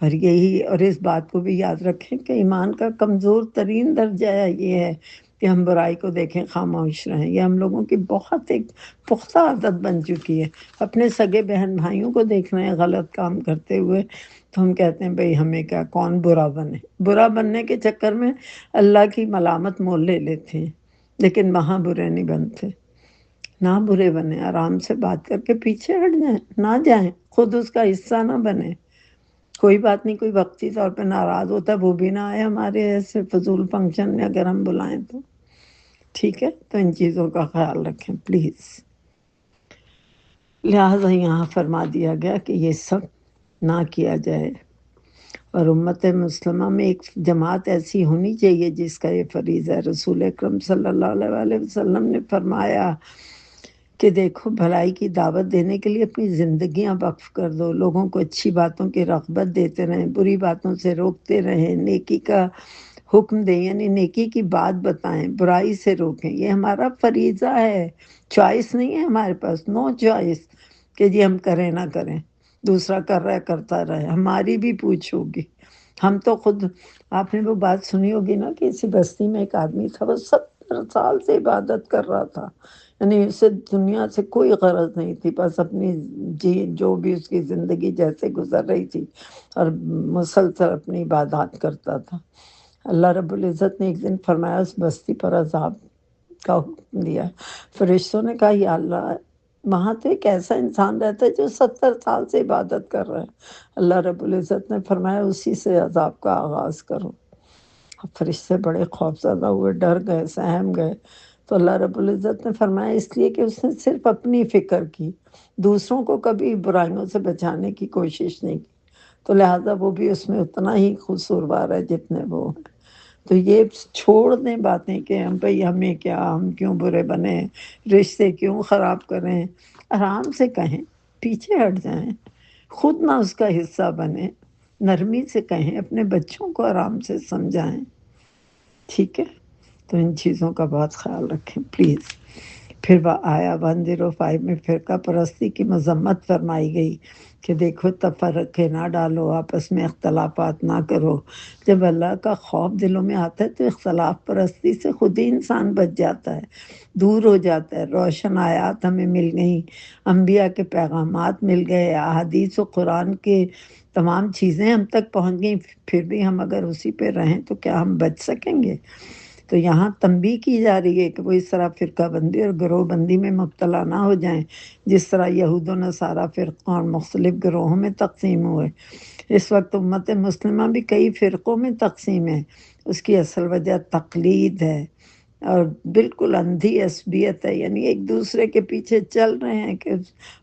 اور اس بات کو بھی یاد رکھیں کہ ایمان کا کمزور ترین درجہ یہ ہے کہ ہم برائی کو دیکھیں خاموش رہیں۔ یہ ہم لوگوں کی بہت ایک پختہ عادت بن چکی ہے۔ اپنے سگے بہن بھائیوں کو دیکھ رہے ہیں غلط کام کرتے ہوئے تو ہم کہتے ہیں بھئی ہمیں کیا، کون برا بنے۔ برا بننے کے چکر میں اللہ کی ملامت مول لے لیتے ہیں، لیکن وہاں برے نہیں بنتے۔ نہ برے بنے، آرام سے بات کر کے پیچھے ہٹ جائیں، نہ جائیں، خود اس کا حصہ نہ بنے۔ کوئی بات نہیں، کوئی وقتی طور پہ ناراض ہوتا ہے وہ بھی نہ آئے ہمارے ایسے فضول فنکشن میں اگر ہم بلائیں تو، ٹھیک ہے؟ تو ان چیزوں کا خیال رکھیں پلیز۔ لہٰذا یہاں فرما دیا گیا کہ یہ سب نہ کیا جائے، اور امت مسلمہ میں ایک جماعت ایسی ہونی چاہیے جس کا یہ فریضہ ہے۔ رسول اکرم صلی اللہ علیہ وآلہ وسلم نے فرمایا کہ دیکھو بھلائی کی دعوت دینے کے لیے اپنی زندگیاں وقف کر دو، لوگوں کو اچھی باتوں کی رغبت دیتے رہیں، بری باتوں سے روکتے رہیں، نیکی کا حکم دیں، یعنی نیکی کی بات بتائیں، برائی سے روکیں۔ یہ ہمارا فریضہ ہے، چوائس نہیں ہے ہمارے پاس، نو چوائس کہ جی ہم کریں نہ کریں، دوسرا کر رہا ہے کرتا رہے، ہماری بھی پوچھ ہوگی۔ ہم تو خود، آپ نے وہ بات سنی ہوگی نا کہ اسی بستی میں ایک آدمی تھا، وہ 70 سال سے عبادت کر رہا تھا، یعنی اسے دنیا سے کوئی غرض نہیں تھی، بس اپنی جو بھی اس کی زندگی جیسے گزر رہی تھی اور مسلسل اپنی عبادات کرتا تھا۔ اللہ رب العزت نے ایک دن فرمایا اس بستی پر عذاب کا حکم دیا۔ فرشتوں نے کہا یا اللہ، وہاں تو ایک ایسا انسان رہتا ہے جو 70 سال سے عبادت کر رہا ہے۔ اللہ رب العزت نے فرمایا اسی سے عذاب کا آغاز کرو۔ اب فرشتے بڑے خوفزدہ ہوئے، ڈر گئے، سہم گئے۔ تو اللہ رب العزت نے فرمایا اس لیے کہ اس نے صرف اپنی فکر کی، دوسروں کو کبھی برائیوں سے بچانے کی کوشش نہیں کی، تو لہٰذا وہ بھی اس میں اتنا ہی قصوروار ہے جتنے وہ ہیں۔ تو یہ چھوڑ دیں باتیں کہ ہم بھئی ہمیں کیا، ہم کیوں برے بنیں، رشتے کیوں خراب کریں، آرام سے کہیں، پیچھے ہٹ جائیں، خود نہ اس کا حصہ بنیں، نرمی سے کہیں، اپنے بچوں کو آرام سے سمجھائیں، ٹھیک ہے؟ تو ان چیزوں کا بہت خیال رکھیں پلیز۔ پھر وہ آیا 105 میں فرقہ پرستی کی مذمت فرمائی گئی کہ دیکھو تفرقے نہ ڈالو، آپس میں اختلافات نہ کرو۔ جب اللہ کا خوف دلوں میں آتا ہے تو اختلاف پرستی سے خود ہی انسان بچ جاتا ہے، دور ہو جاتا ہے۔ روشن آیات ہمیں مل گئیں، انبیاء کے پیغامات مل گئے، احادیث و قرآن کے تمام چیزیں ہم تک پہنچ گئیں، پھر بھی ہم اگر اسی پہ رہیں تو کیا ہم بچ سکیں گے؟ تو یہاں تنبیہ کی جا رہی ہے کہ وہ اس طرح فرقہ بندی اور گروہ بندی میں مبتلا نہ ہو جائیں جس طرح یہود و نصارہ فرقوں اور مختلف گروہوں میں تقسیم ہوئے۔ اس وقت امت مسلمہ بھی کئی فرقوں میں تقسیم ہے۔ اس کی اصل وجہ تقلید ہے اور بالکل اندھی عصبیت ہے، یعنی ایک دوسرے کے پیچھے چل رہے ہیں کہ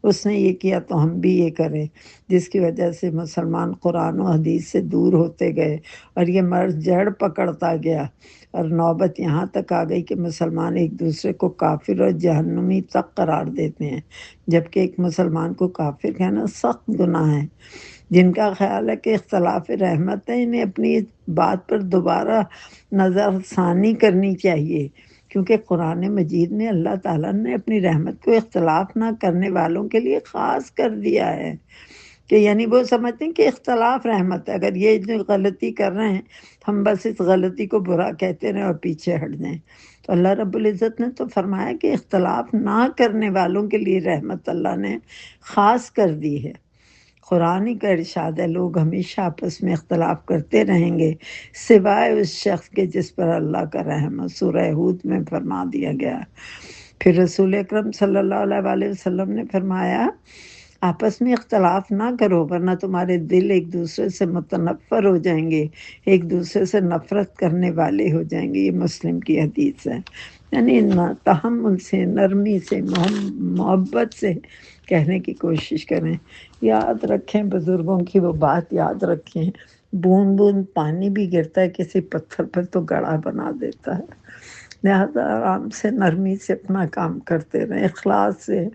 اس نے یہ کیا تو ہم بھی یہ کریں، جس کی وجہ سے مسلمان قرآن و حدیث سے دور ہوتے گئے اور یہ مرض جڑ پکڑتا گیا، اور نوبت یہاں تک آ گئی کہ مسلمان ایک دوسرے کو کافر اور جہنمی تک قرار دیتے ہیں، جبکہ ایک مسلمان کو کافر کہنا سخت گناہ ہے۔ جن کا خیال ہے کہ اختلاف رحمت ہے، انہیں اپنی اس بات پر دوبارہ نظر ثانی کرنی چاہیے، کیونکہ قرآن مجید میں اللہ تعالیٰ نے اپنی رحمت کو اختلاف نہ کرنے والوں کے لیے خاص کر دیا ہے، کہ یعنی وہ سمجھتے ہیں کہ اختلاف رحمت ہے، اگر یہ جو غلطی کر رہے ہیں ہم بس اس غلطی کو برا کہتے رہیں اور پیچھے ہٹ جائیں۔ تو اللہ رب العزت نے تو فرمایا کہ اختلاف نہ کرنے والوں کے لیے رحمت اللہ نے خاص کر دی ہے۔ قرآن ہی کا ارشاد ہے، لوگ ہمیشہ آپس میں اختلاف کرتے رہیں گے سوائے اس شخص کے جس پر اللہ کا رحم ہے، سورہ ہود میں فرما دیا گیا۔ پھر رسول اکرم صلی اللہ علیہ وآلہ وسلم نے فرمایا آپس میں اختلاف نہ کرو ورنہ تمہارے دل ایک دوسرے سے متنفر ہو جائیں گے، ایک دوسرے سے نفرت کرنے والے ہو جائیں گے۔ یہ مسلم کی حدیث ہے۔ یعنی تحمل سے، نرمی سے، محبت سے کہنے کی کوشش کریں۔ یاد رکھیں بزرگوں کی وہ بات یاد رکھیں، بوند بوند پانی بھی گرتا ہے کسی پتھر پر تو گڑھا بنا دیتا ہے۔ لہذا آرام سے، نرمی سے اپنا کام کرتے رہیں، اخلاص سے،